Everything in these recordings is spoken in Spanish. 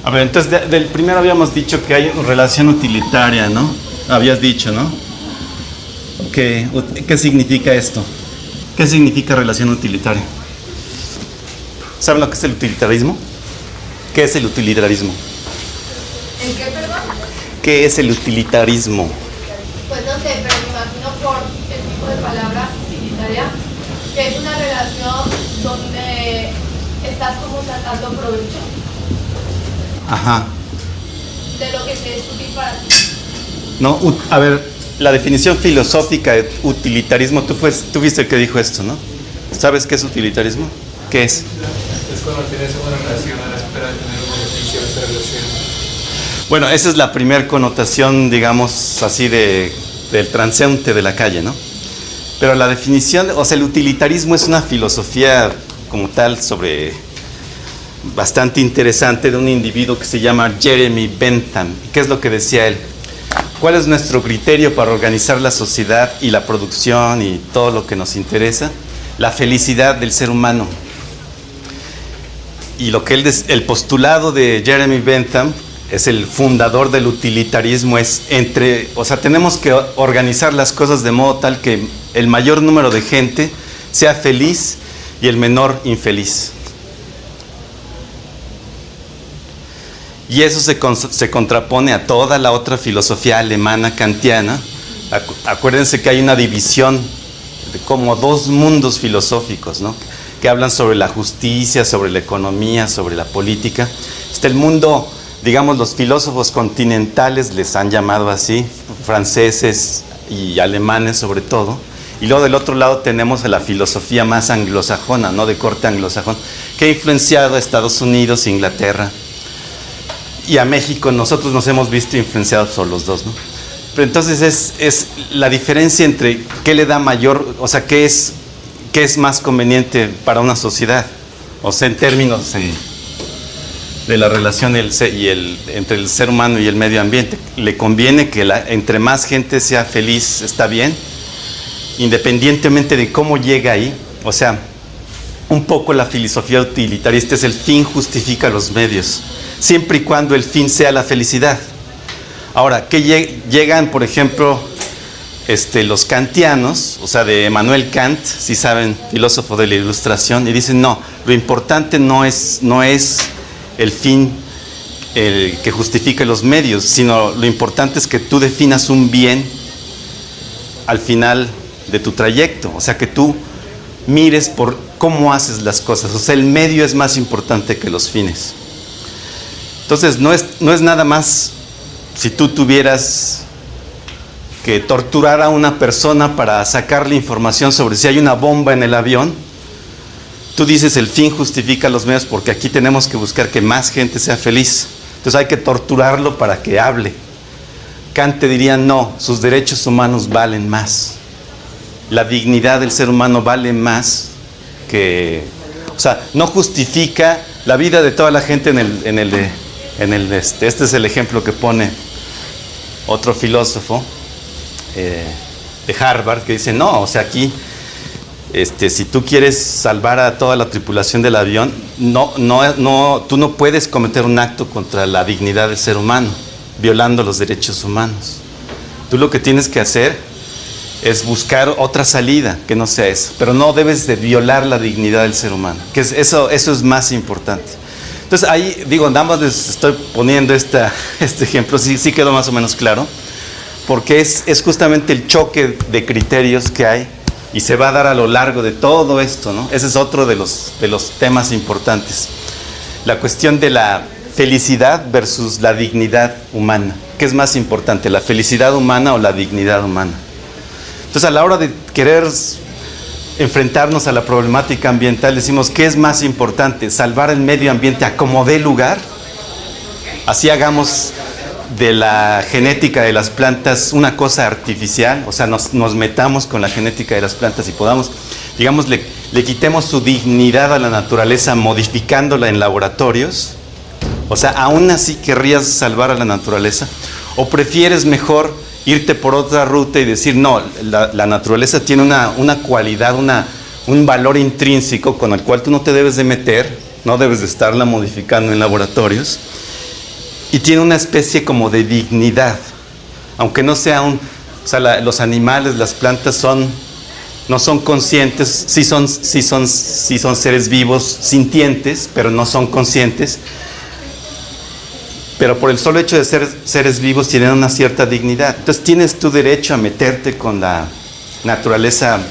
A ver, entonces del primero habíamos dicho que hay relación utilitaria, ¿no? Habías dicho, ¿no? ¿Qué significa esto? ¿Qué significa relación utilitaria? ¿Saben lo que es el utilitarismo? ¿Qué es el utilitarismo? ¿En qué, perdón? ¿Qué es el utilitarismo? Pues no sé, pero me imagino por el tipo de palabra utilitaria, que es una relación donde estás como sacando provecho. Ajá. De lo que te es útil para ti. No, a ver, la definición filosófica de utilitarismo, tú fuiste el que dijo esto, ¿no? ¿Sabes qué es utilitarismo? ¿Qué es? Es cuando tienes una relación a la espera de tener un beneficio de esa relación. Bueno, esa es la primera connotación, digamos, así del transeúnte de la calle, ¿no? Pero la definición, o sea, el utilitarismo es una filosofía como tal bastante interesante de un individuo que se llama Jeremy Bentham. ¿Qué es lo que decía él? ¿Cuál es nuestro criterio para organizar la sociedad y la producción y todo lo que nos interesa? La felicidad del ser humano. Y el postulado de Jeremy Bentham es el fundador del utilitarismo, tenemos que organizar las cosas de modo tal que el mayor número de gente sea feliz y el menor infeliz. Y eso se contrapone a toda la otra filosofía alemana kantiana. Acuérdense que hay una división de como dos mundos filosóficos, ¿no? Que hablan sobre la justicia, sobre la economía, sobre la política. Está el mundo, digamos, los filósofos continentales les han llamado así, franceses y alemanes sobre todo. Y luego del otro lado tenemos a la filosofía más anglosajona, ¿no? De corte anglosajón, que ha influenciado a Estados Unidos, Inglaterra y a México. Nosotros nos hemos visto influenciados por los dos, ¿no? Pero entonces es la diferencia entre qué le da mayor, o sea, qué es más conveniente para una sociedad, o sea, en términos de la relación entre el ser humano y el medio ambiente. ¿Le conviene que entre más gente sea feliz, está bien? Independientemente de cómo llega ahí. O sea, un poco la filosofía utilitarista es el fin justifica los medios, siempre y cuando el fin sea la felicidad. Ahora, que llegan, por ejemplo, los kantianos, o sea, de Emmanuel Kant, si saben, filósofo de la Ilustración, y dicen, no, lo importante no es el fin que justifique los medios, sino lo importante es que tú definas un bien al final de tu trayecto, o sea, que tú mires por cómo haces las cosas, o sea, el medio es más importante que los fines. Entonces, no es nada más si tú tuvieras que torturar a una persona para sacarle información sobre si hay una bomba en el avión. Tú dices el fin justifica los medios porque aquí tenemos que buscar que más gente sea feliz. Entonces hay que torturarlo para que hable. Kant te diría no, sus derechos humanos valen más. La dignidad del ser humano vale más que... O sea, no justifica la vida de toda la gente este es el ejemplo que pone otro filósofo de Harvard, que dice, no, o sea, aquí, si tú quieres salvar a toda la tripulación del avión, tú no puedes cometer un acto contra la dignidad del ser humano, violando los derechos humanos. Tú lo que tienes que hacer es buscar otra salida que no sea esa, pero no debes de violar la dignidad del ser humano, que eso es más importante. Entonces ahí, digo, nada más les estoy poniendo este ejemplo, sí quedó más o menos claro, porque es justamente el choque de criterios que hay y se va a dar a lo largo de todo esto, ¿no? Ese es otro de los temas importantes. La cuestión de la felicidad versus la dignidad humana. ¿Qué es más importante, la felicidad humana o la dignidad humana? Entonces, a la hora de querer enfrentarnos a la problemática ambiental, decimos, ¿qué es más importante? ¿Salvar el medio ambiente a como dé lugar? Así hagamos de la genética de las plantas una cosa artificial, o sea, nos metamos con la genética de las plantas y podamos, digamos, le quitemos su dignidad a la naturaleza modificándola en laboratorios. O sea, ¿aún así querrías salvar a la naturaleza? ¿O prefieres mejor irte por otra ruta y decir, no, la naturaleza tiene una cualidad, un valor intrínseco con el cual tú no te debes de meter, no debes de estarla modificando en laboratorios, y tiene una especie como de dignidad, aunque no sea un... O sea, los animales, las plantas no son conscientes, sí son seres vivos, sintientes, pero no son conscientes. Pero por el solo hecho de ser seres vivos tienen una cierta dignidad. Entonces tienes tu derecho a meterte con la naturaleza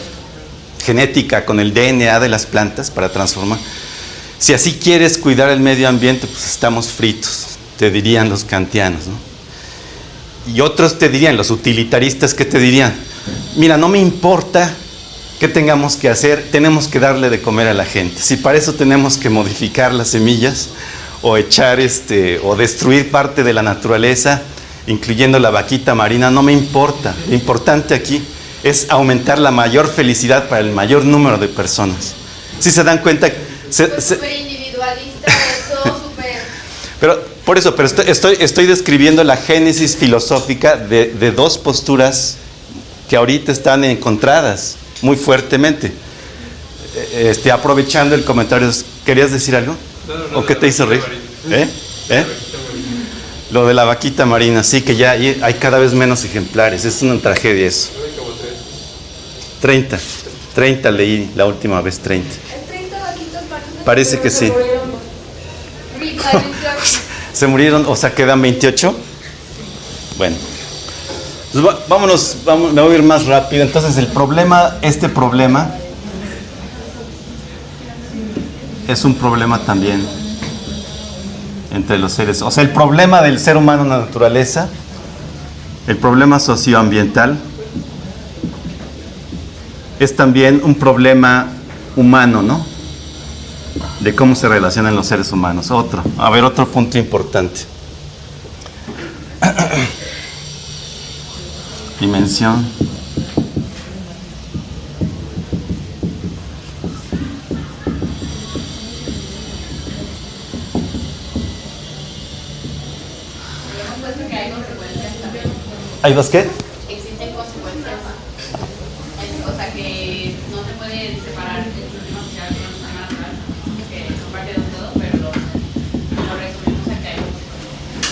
genética, con el DNA de las plantas para transformar. Si así quieres cuidar el medio ambiente, pues estamos fritos, te dirían los kantianos, ¿no? Y otros te dirían, los utilitaristas, ¿qué te dirían? Mira, no me importa qué tengamos que hacer, tenemos que darle de comer a la gente. Si para eso tenemos que modificar las semillas o echar o destruir parte de la naturaleza, incluyendo la vaquita marina, no me importa. Lo importante aquí es aumentar la mayor felicidad para el mayor número de personas. ¿Sí se dan cuenta? Súper individualista, eso, súper... Pero estoy describiendo la génesis filosófica de dos posturas que ahorita están encontradas muy fuertemente. Aprovechando el comentario, ¿querías decir algo? No, ¿O qué te hizo reír? Lo de la vaquita marina, sí, que ya hay cada vez menos ejemplares. Es una tragedia eso. 30 leí la última vez, 30. Parece que sí. ¿Se murieron? O sea, quedan 28. Bueno. Pues vámonos, me voy a ir más rápido. Entonces este problema es un problema también entre los seres. O sea, el problema del ser humano en la naturaleza, el problema socioambiental, es también un problema humano, ¿no? De cómo se relacionan los seres humanos. Otro punto importante. Dimensión. ¿Hay dos qué? Existen consecuencias. O sea que no se puede separar el sistema social del sistema natural, que son parte de un todo, pero lo resumimos a que hay consecuencias.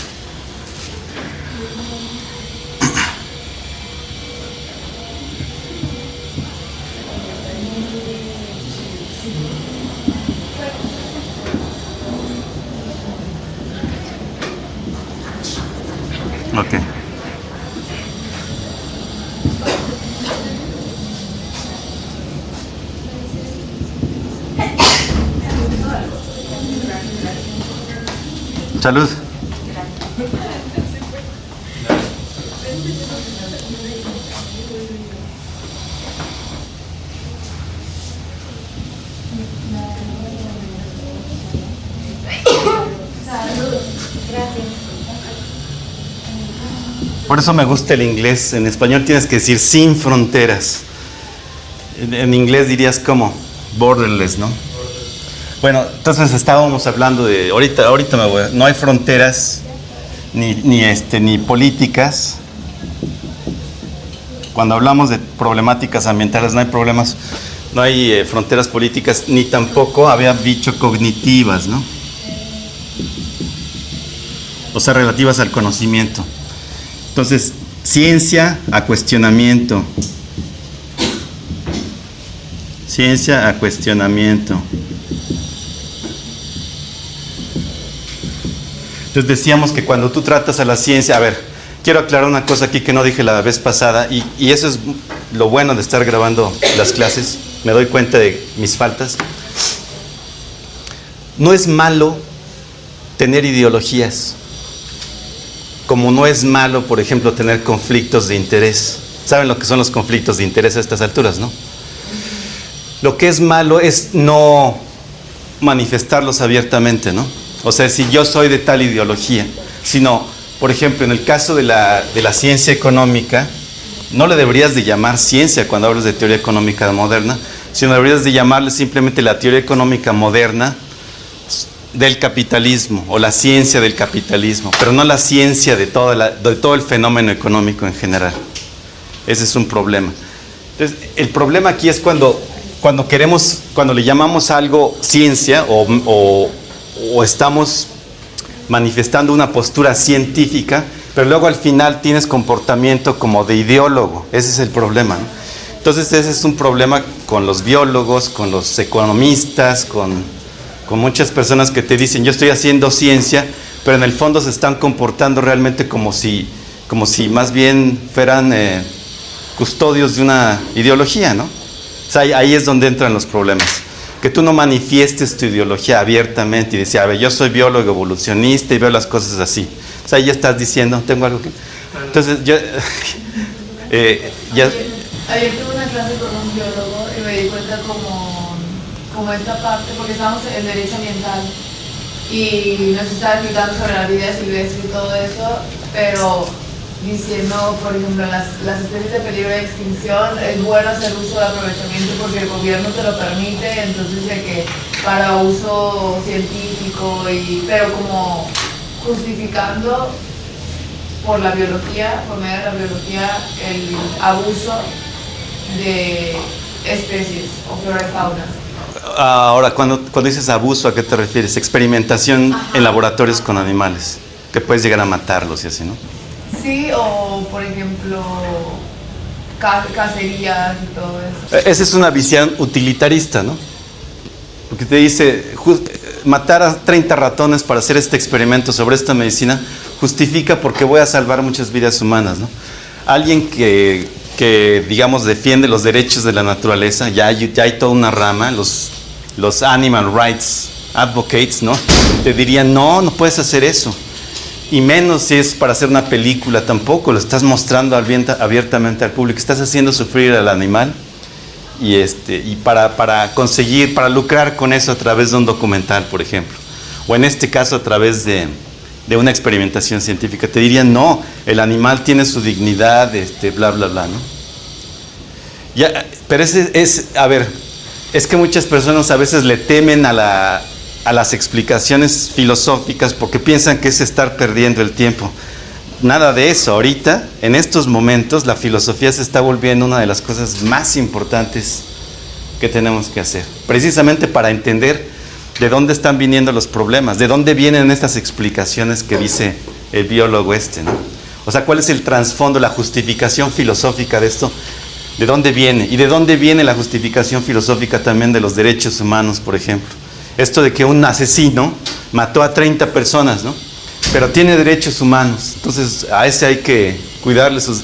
Ok. Salud. Por eso me gusta el inglés. En español tienes que decir sin fronteras. En inglés dirías como borderless, ¿no? Bueno, entonces estábamos hablando de, ahorita me voy, no hay fronteras ni políticas. Cuando hablamos de problemáticas ambientales no hay fronteras políticas, ni tampoco había dicho cognitivas, ¿no? O sea, relativas al conocimiento. Entonces, ciencia a cuestionamiento. Ciencia a cuestionamiento. Entonces decíamos que cuando tú tratas a la ciencia, a ver, quiero aclarar una cosa aquí que no dije la vez pasada, y eso es lo bueno de estar grabando las clases, me doy cuenta de mis faltas. No es malo tener ideologías, como no es malo, por ejemplo, tener conflictos de interés. ¿Saben lo que son los conflictos de interés a estas alturas, no? Lo que es malo es no manifestarlos abiertamente, ¿no? O sea, si yo soy de tal ideología, sino, por ejemplo, en el caso de la ciencia económica, no le deberías de llamar ciencia cuando hablas de teoría económica moderna, sino deberías de llamarle simplemente la teoría económica moderna del capitalismo o la ciencia del capitalismo, pero no la ciencia de todo el fenómeno económico en general. Ese es un problema. Entonces, el problema aquí es cuando le llamamos algo ciencia o estamos manifestando una postura científica, pero luego al final tienes comportamiento como de ideólogo. Ese es el problema, ¿no? Entonces ese es un problema con los biólogos, con los economistas, con muchas personas que te dicen yo estoy haciendo ciencia, pero en el fondo se están comportando realmente como si más bien fueran custodios de una ideología, ¿no? O sea, ahí es donde entran los problemas. Que tú no manifiestes tu ideología abiertamente y decir, a ver, yo soy biólogo evolucionista y veo las cosas así. O sea, ya estás diciendo, tengo algo que... Entonces, yo... Ayer tuve una clase con un biólogo y me di cuenta como esta parte, porque estábamos en derecho ambiental y nos estaba explicando sobre la vida silvestre y todo eso, pero diciendo, por ejemplo, las especies de peligro de extinción es bueno hacer uso de aprovechamiento porque el gobierno te lo permite, entonces de que para uso científico, pero como justificando por la biología, por medio de la biología, el abuso de especies o flora y fauna. Ahora, cuando dices abuso, ¿a qué te refieres? Experimentación en laboratorios con animales, que puedes llegar a matarlos y así, ¿no? Sí, o por ejemplo, cacerías y todo eso. Esa es una visión utilitarista, ¿no? Porque te dice, matar a 30 ratones para hacer este experimento sobre esta medicina justifica porque voy a salvar muchas vidas humanas, ¿no? Alguien que digamos, defiende los derechos de la naturaleza, ya hay toda una rama, los animal rights advocates, ¿no? Te dirían, no puedes hacer eso. Y menos si es para hacer una película, tampoco lo estás mostrando abiertamente al público, estás haciendo sufrir al animal y para conseguir, para lucrar con eso a través de un documental, por ejemplo, o en este caso a través de una experimentación científica. Te dirían, no, el animal tiene su dignidad, bla, bla, bla, ¿no? Ya, pero es que muchas personas a veces le temen a las explicaciones filosóficas porque piensan que es estar perdiendo el tiempo. Nada de eso. Ahorita, en estos momentos, la filosofía se está volviendo una de las cosas más importantes que tenemos que hacer, precisamente para entender de dónde están viniendo los problemas, de dónde vienen estas explicaciones que dice el biólogo ¿no? O sea, ¿cuál es el trasfondo, la justificación filosófica de esto? ¿De dónde viene? Y de dónde viene la justificación filosófica también de los derechos humanos, por ejemplo. Esto de que un asesino mató a 30 personas, ¿no? Pero tiene derechos humanos, entonces a ese hay que cuidarle sus...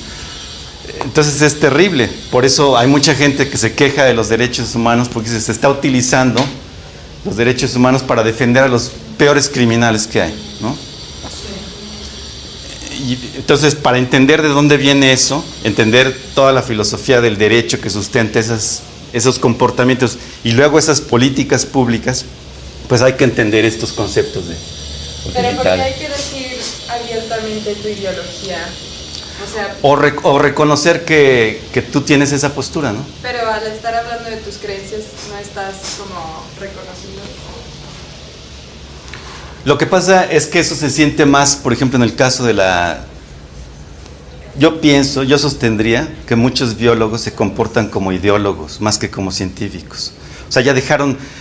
Entonces es terrible, por eso hay mucha gente que se queja de los derechos humanos porque se está utilizando los derechos humanos para defender a los peores criminales que hay, ¿no? Y entonces, para entender de dónde viene eso, entender toda la filosofía del derecho que sustenta esos comportamientos y luego esas políticas públicas, pues hay que entender estos conceptos de Pero porque hay que decir abiertamente tu ideología. O sea, o reconocer que tú tienes esa postura, ¿no? Pero al estar hablando de tus creencias no estás como reconociendo. Lo que pasa es que eso se siente más, por ejemplo, en el caso de yo sostendría que muchos biólogos se comportan como ideólogos más que como científicos. O sea, ya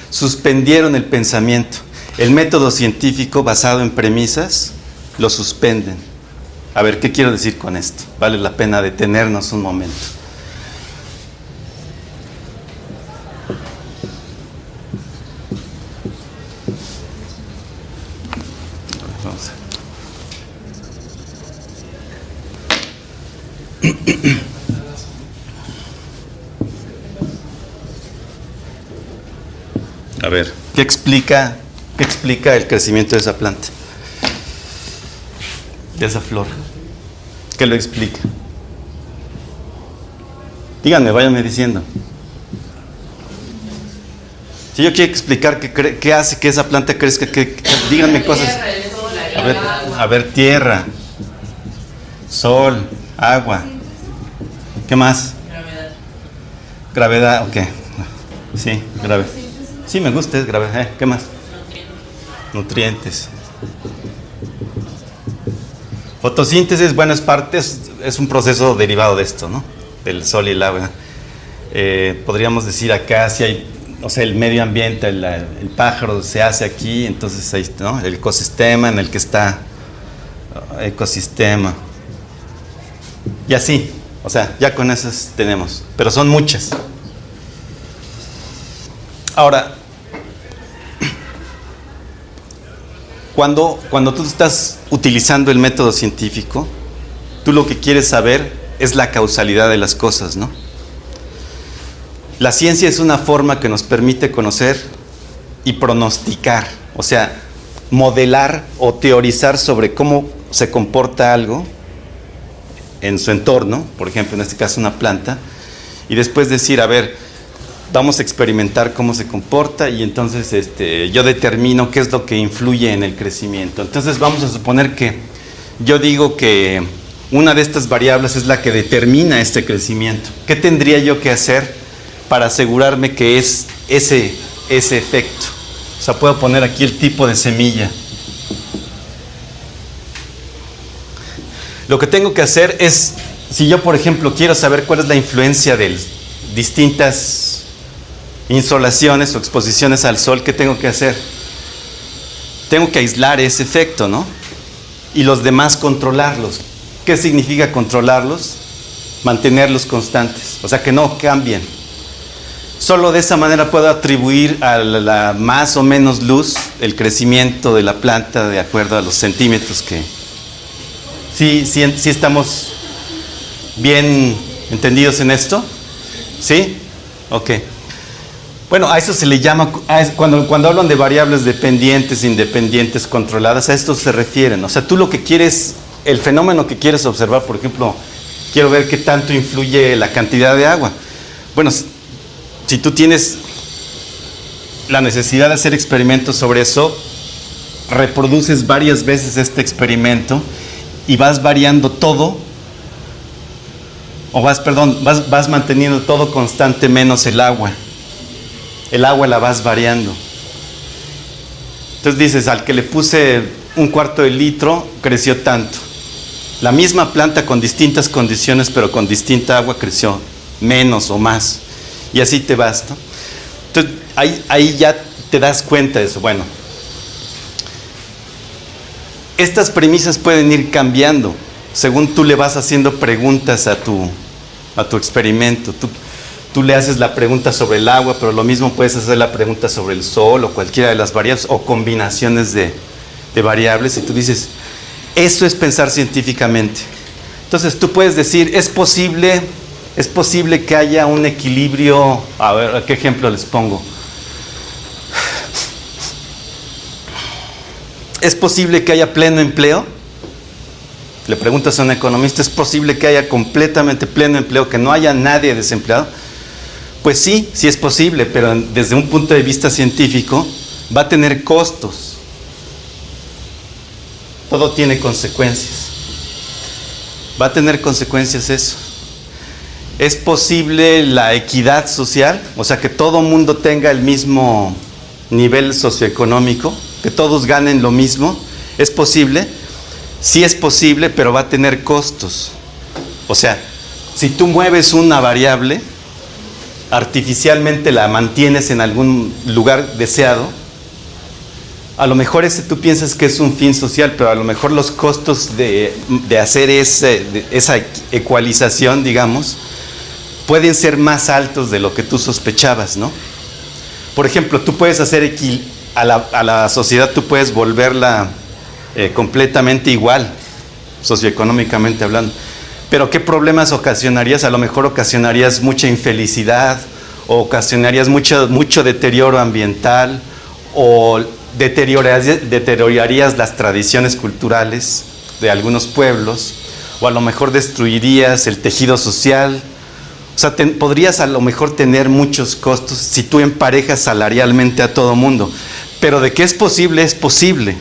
suspendieron el pensamiento. El método científico basado en premisas lo suspenden. A ver, ¿qué quiero decir con esto? Vale la pena detenernos un momento. Vamos a ver, ¿qué explica el crecimiento de esa planta? De esa flor. ¿Qué lo explica? Díganme, váyanme diciendo. Si yo quiero explicar qué hace que esa planta crezca, díganme cosas. A ver, tierra, sol, agua. ¿Qué más? Gravedad, ok. Sí, gravedad. Sí, me gusta, es gravedad. ¿Qué más? Nutrientes. Fotosíntesis, bueno, es un proceso derivado de esto, ¿no? Del sol y el agua. Podríamos decir acá si hay o sea, el medio ambiente, el pájaro se hace aquí, entonces ahí, ¿no? El ecosistema en el que está, ecosistema. Y así, o sea, ya con esas tenemos, pero son muchas. Ahora, cuando tú estás utilizando el método científico, tú lo que quieres saber es la causalidad de las cosas, ¿no? La ciencia es una forma que nos permite conocer y pronosticar, o sea, modelar o teorizar sobre cómo se comporta algo en su entorno, por ejemplo, en este caso una planta, y después decir, a ver, vamos a experimentar cómo se comporta y entonces yo determino qué es lo que influye en el crecimiento. Entonces vamos a suponer que yo digo que una de estas variables es la que determina este crecimiento. ¿Qué tendría yo que hacer para asegurarme que es ese efecto? O sea, puedo poner aquí el tipo de semilla. Lo que tengo que hacer es, si yo por ejemplo quiero saber cuál es la influencia de distintas insolaciones o exposiciones al sol, ¿qué tengo que hacer? Tengo que aislar ese efecto, ¿no? Y los demás controlarlos. ¿Qué significa controlarlos? Mantenerlos constantes, o sea, que no cambien. Solo de esa manera puedo atribuir a la más o menos luz el crecimiento de la planta de acuerdo a los centímetros que... ¿Sí estamos bien entendidos en esto? ¿Sí? Ok. Bueno, a eso se le llama, cuando hablan de variables dependientes, independientes, controladas, a esto se refieren. O sea, tú lo que quieres, el fenómeno que quieres observar, por ejemplo, quiero ver qué tanto influye la cantidad de agua. Bueno, si tú tienes la necesidad de hacer experimentos sobre eso, reproduces varias veces este experimento y vas variando todo, vas manteniendo todo constante menos el agua. El agua la vas variando. Entonces dices, al que le puse 1/4 de litro, creció tanto. La misma planta con distintas condiciones, pero con distinta agua, creció menos o más. Y así te vas, ¿no? Entonces, ahí ya te das cuenta de eso. Bueno, estas premisas pueden ir cambiando según tú le vas haciendo preguntas a tu experimento. Tú le haces la pregunta sobre el agua, pero lo mismo puedes hacer la pregunta sobre el sol o cualquiera de las variables o combinaciones de variables y tú dices, eso es pensar científicamente. Entonces tú puedes decir, es posible que haya un equilibrio. A ver, ¿qué ejemplo les pongo? ¿Es posible que haya pleno empleo? Le preguntas a un economista, ¿es posible que haya completamente pleno empleo, que no haya nadie desempleado? Pues sí es posible, pero desde un punto de vista científico va a tener costos. Todo tiene consecuencias. Va a tener consecuencias eso. ¿Es posible la equidad social? O sea, que todo mundo tenga el mismo nivel socioeconómico, que todos ganen lo mismo. ¿Es posible? Sí es posible, pero va a tener costos. O sea, si tú mueves una variable, artificialmente la mantienes en algún lugar deseado, a lo mejor tú piensas que es un fin social, pero a lo mejor los costos de hacer esa ecualización, digamos, pueden ser más altos de lo que tú sospechabas, ¿no? Por ejemplo, tú puedes hacer a la sociedad, tú puedes volverla completamente igual, socioeconómicamente hablando. Pero ¿qué problemas ocasionarías? A lo mejor ocasionarías mucha infelicidad, o ocasionarías mucho deterioro ambiental, o deteriorarías las tradiciones culturales de algunos pueblos, o a lo mejor destruirías el tejido social. O sea, podrías a lo mejor tener muchos costos si tú emparejas salarialmente a todo mundo. Pero de que es posible, es posible.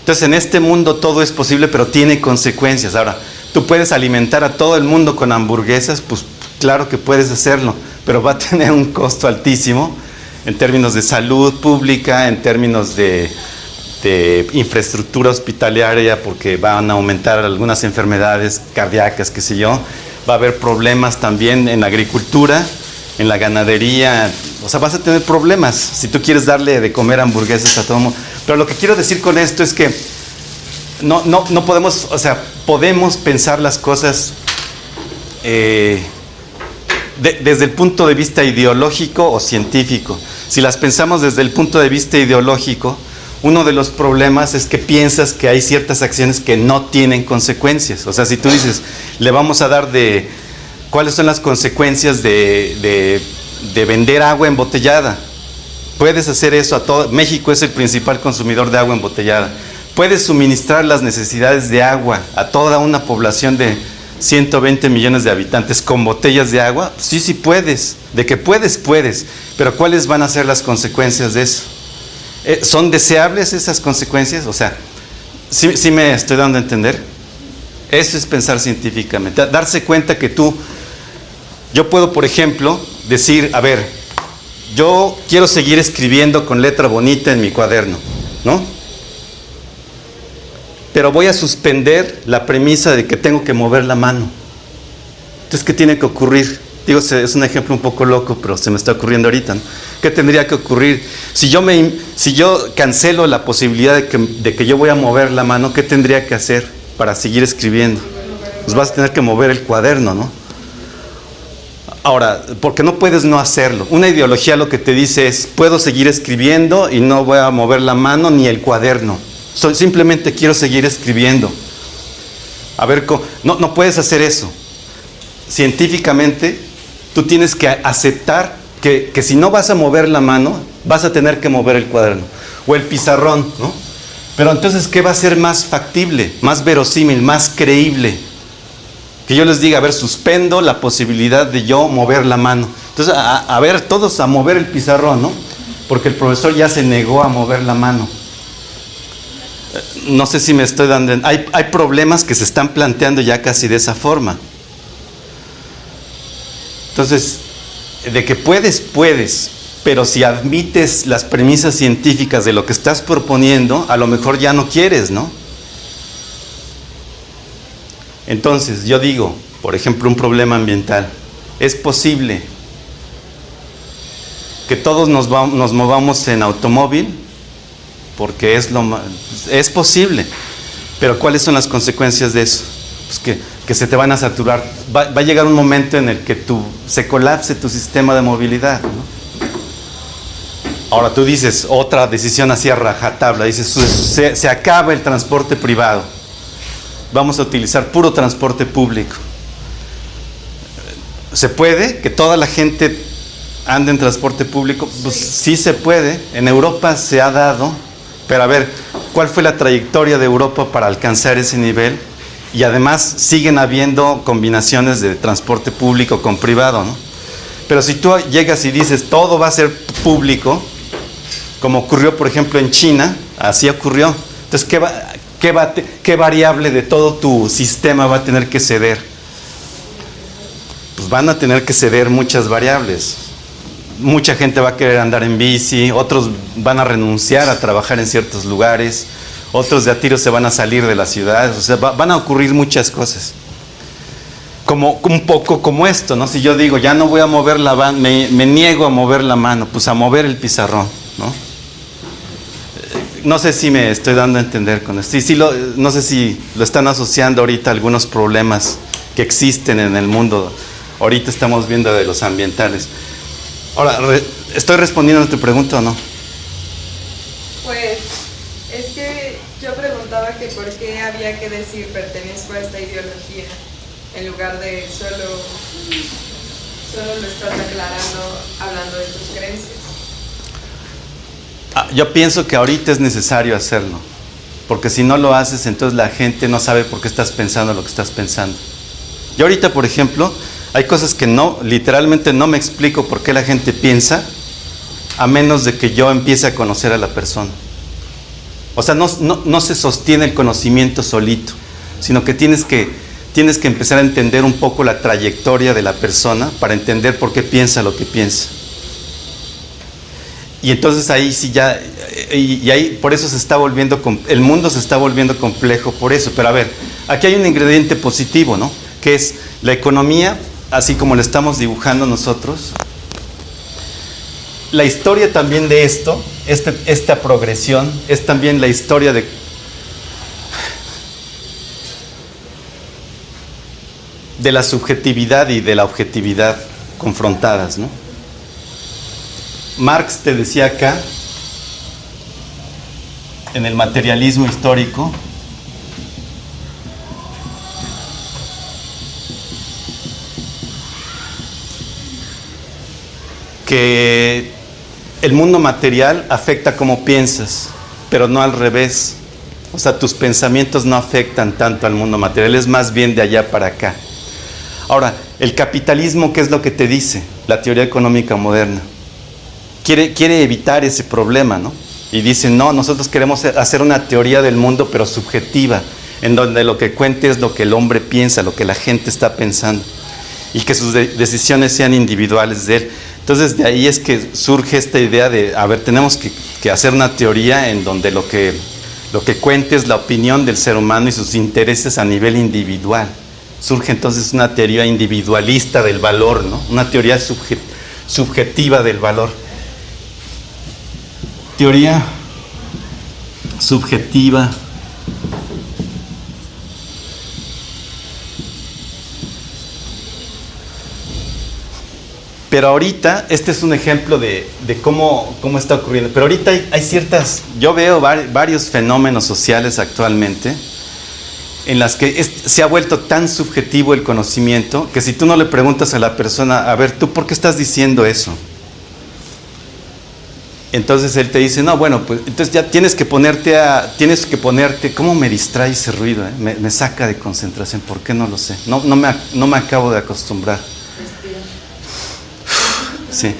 Entonces, en este mundo todo es posible, pero tiene consecuencias. Ahora, ¿tú puedes alimentar a todo el mundo con hamburguesas? Pues claro que puedes hacerlo, pero va a tener un costo altísimo en términos de salud pública, en términos de infraestructura hospitalaria, porque van a aumentar algunas enfermedades cardíacas, qué sé yo. Va a haber problemas también en agricultura en la ganadería, o sea, vas a tener problemas si tú quieres darle de comer hamburguesas a todo el mundo. Pero lo que quiero decir con esto es que no podemos, o sea, podemos pensar las cosas desde el punto de vista ideológico o científico. Si las pensamos desde el punto de vista ideológico, uno de los problemas es que piensas que hay ciertas acciones que no tienen consecuencias. O sea, si tú dices, le vamos a dar de... ¿Cuáles son las consecuencias de vender agua embotellada? Puedes hacer eso a todo. México es el principal consumidor de agua embotellada. Puedes suministrar las necesidades de agua a toda una población de 120 millones de habitantes con botellas de agua. Sí, sí puedes. De que puedes. Pero ¿cuáles van a ser las consecuencias de eso? ¿Son deseables esas consecuencias? O sea, ¿sí me estoy dando a entender? Eso es pensar científicamente. Darse cuenta que yo puedo, por ejemplo, decir, a ver, yo quiero seguir escribiendo con letra bonita en mi cuaderno, ¿no? Pero voy a suspender la premisa de que tengo que mover la mano. Entonces, ¿qué tiene que ocurrir? Digo, es un ejemplo un poco loco, pero se me está ocurriendo ahorita, ¿no? ¿Qué tendría que ocurrir? Si yo cancelo la posibilidad de que yo voy a mover la mano, ¿qué tendría que hacer para seguir escribiendo? Pues vas a tener que mover el cuaderno, ¿no? Ahora, porque no puedes no hacerlo. Una ideología lo que te dice es, puedo seguir escribiendo y no voy a mover la mano ni el cuaderno. Simplemente quiero seguir escribiendo. A ver, no puedes hacer eso. Científicamente, tú tienes que aceptar que si no vas a mover la mano, vas a tener que mover el cuaderno o el pizarrón, ¿no? Pero entonces, ¿qué va a ser más factible, más verosímil, más creíble? Que yo les diga, a ver, suspendo la posibilidad de yo mover la mano. Entonces, a ver, todos a mover el pizarrón, ¿no? Porque el profesor ya se negó a mover la mano. No sé si me estoy dando... Hay problemas que se están planteando ya casi de esa forma. Entonces, de que puedes, pero si admites las premisas científicas de lo que estás proponiendo, a lo mejor ya no quieres, ¿no? Entonces, yo digo, por ejemplo, un problema ambiental. Es posible que todos nos movamos en automóvil, porque es posible. Pero ¿cuáles son las consecuencias de eso? Pues que se te van a saturar. Va a llegar un momento en el que se colapse tu sistema de movilidad, ¿no? Ahora tú dices, otra decisión así a rajatabla, dices, se acaba el transporte privado. Vamos a utilizar puro transporte público. ¿Se puede que toda la gente ande en transporte público? Pues sí se puede. En Europa se ha dado. Pero a ver, ¿cuál fue la trayectoria de Europa para alcanzar ese nivel? Y además siguen habiendo combinaciones de transporte público con privado, ¿no? Pero si tú llegas y dices, todo va a ser público, como ocurrió, por ejemplo, en China, así ocurrió. Entonces, ¿qué variable de todo tu sistema va a tener que ceder? Pues van a tener que ceder muchas variables. Mucha gente va a querer andar en bici, otros van a renunciar a trabajar en ciertos lugares, otros de a tiro se van a salir de la ciudad. O sea, van a ocurrir muchas cosas. Un poco como esto, ¿no? Si yo digo, ya no voy a mover la mano, me niego a mover la mano, pues a mover el pizarrón, ¿no? No sé si me estoy dando a entender con esto. No sé si lo están asociando ahorita a algunos problemas que existen en el mundo. Ahorita estamos viendo de los ambientales. Ahora, ¿estoy respondiendo a tu pregunta o no? Pues, es que yo preguntaba que por qué había que decir pertenezco a esta ideología, en lugar de solo lo estás aclarando hablando de tus creencias. Yo pienso que ahorita es necesario hacerlo, porque si no lo haces, entonces la gente no sabe por qué estás pensando lo que estás pensando. Yo ahorita, por ejemplo, hay cosas que literalmente no me explico por qué la gente piensa, a menos de que yo empiece a conocer a la persona. O sea, no se sostiene el conocimiento solito, sino que tienes que empezar a entender un poco la trayectoria de la persona para entender por qué piensa lo que piensa. Y entonces ahí sí ya, y ahí por eso el mundo se está volviendo complejo por eso. Pero a ver, aquí hay un ingrediente positivo, ¿no? Que es la economía, así como la estamos dibujando nosotros, la historia también de esto, esta progresión, es también la historia de la subjetividad y de la objetividad confrontadas, ¿no? Marx te decía acá, en el materialismo histórico, que el mundo material afecta cómo piensas, pero no al revés. O sea, tus pensamientos no afectan tanto al mundo material, es más bien de allá para acá. Ahora, el capitalismo, ¿qué es lo que te dice? La teoría económica moderna. Quiere evitar ese problema, ¿no? Y dice, no, nosotros queremos hacer una teoría del mundo, pero subjetiva, en donde lo que cuente es lo que el hombre piensa, lo que la gente está pensando, y que sus decisiones sean individuales de él. Entonces, de ahí es que surge esta idea de, a ver, tenemos que hacer una teoría en donde lo que cuente es la opinión del ser humano y sus intereses a nivel individual. Surge entonces una teoría individualista del valor, ¿no? Una teoría subjetiva del valor. Teoría subjetiva pero ahorita, este es un ejemplo de cómo está ocurriendo, pero ahorita hay ciertas, yo veo varios fenómenos sociales actualmente en las que se ha vuelto tan subjetivo el conocimiento que si tú no le preguntas a la persona, a ver, ¿tú por qué estás diciendo eso? Entonces él te dice, no, bueno, pues entonces ya tienes que ponerte, ¿cómo me distrae ese ruido? Me saca de concentración, ¿por qué no lo sé? No me acabo de acostumbrar. Sí.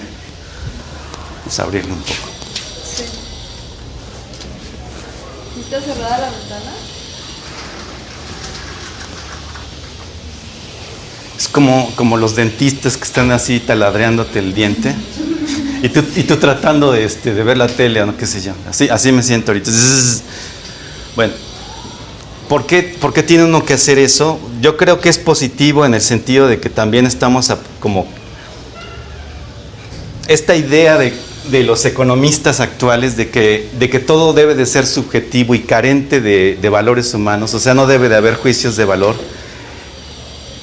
Vamos a abrirlo un poco. Sí. ¿Está cerrada la ventana? Es como los dentistas que están así taladreándote el diente y tú tratando de ver la tele o no, qué sé yo. Así me siento ahorita. Bueno, ¿por qué tiene uno que hacer eso? Yo creo que es positivo en el sentido de que también estamos como esta idea de los economistas actuales de que todo debe de ser subjetivo y carente de valores humanos, o sea, no debe de haber juicios de valor.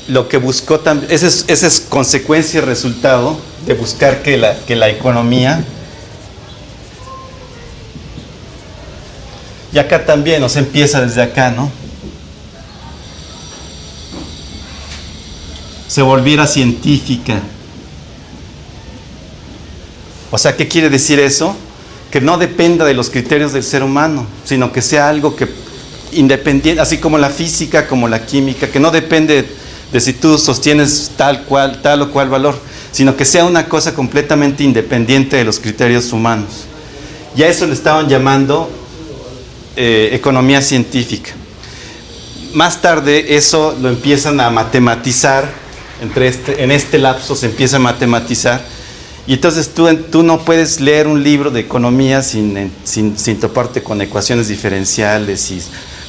Lo que buscó también, esa es consecuencia y resultado de buscar que la economía, y acá también, o sea, empieza desde acá, ¿no? Se volviera científica. O sea, ¿qué quiere decir eso? Que no dependa de los criterios del ser humano, sino que sea algo que independiente, así como la física, como la química, que no depende de si tú sostienes tal o cual valor, sino que sea una cosa completamente independiente de los criterios humanos. Y a eso le estaban llamando economía científica. Más tarde eso lo empiezan a matematizar, en este lapso se empieza a matematizar. Y entonces tú no puedes leer un libro de economía sin toparte con ecuaciones diferenciales y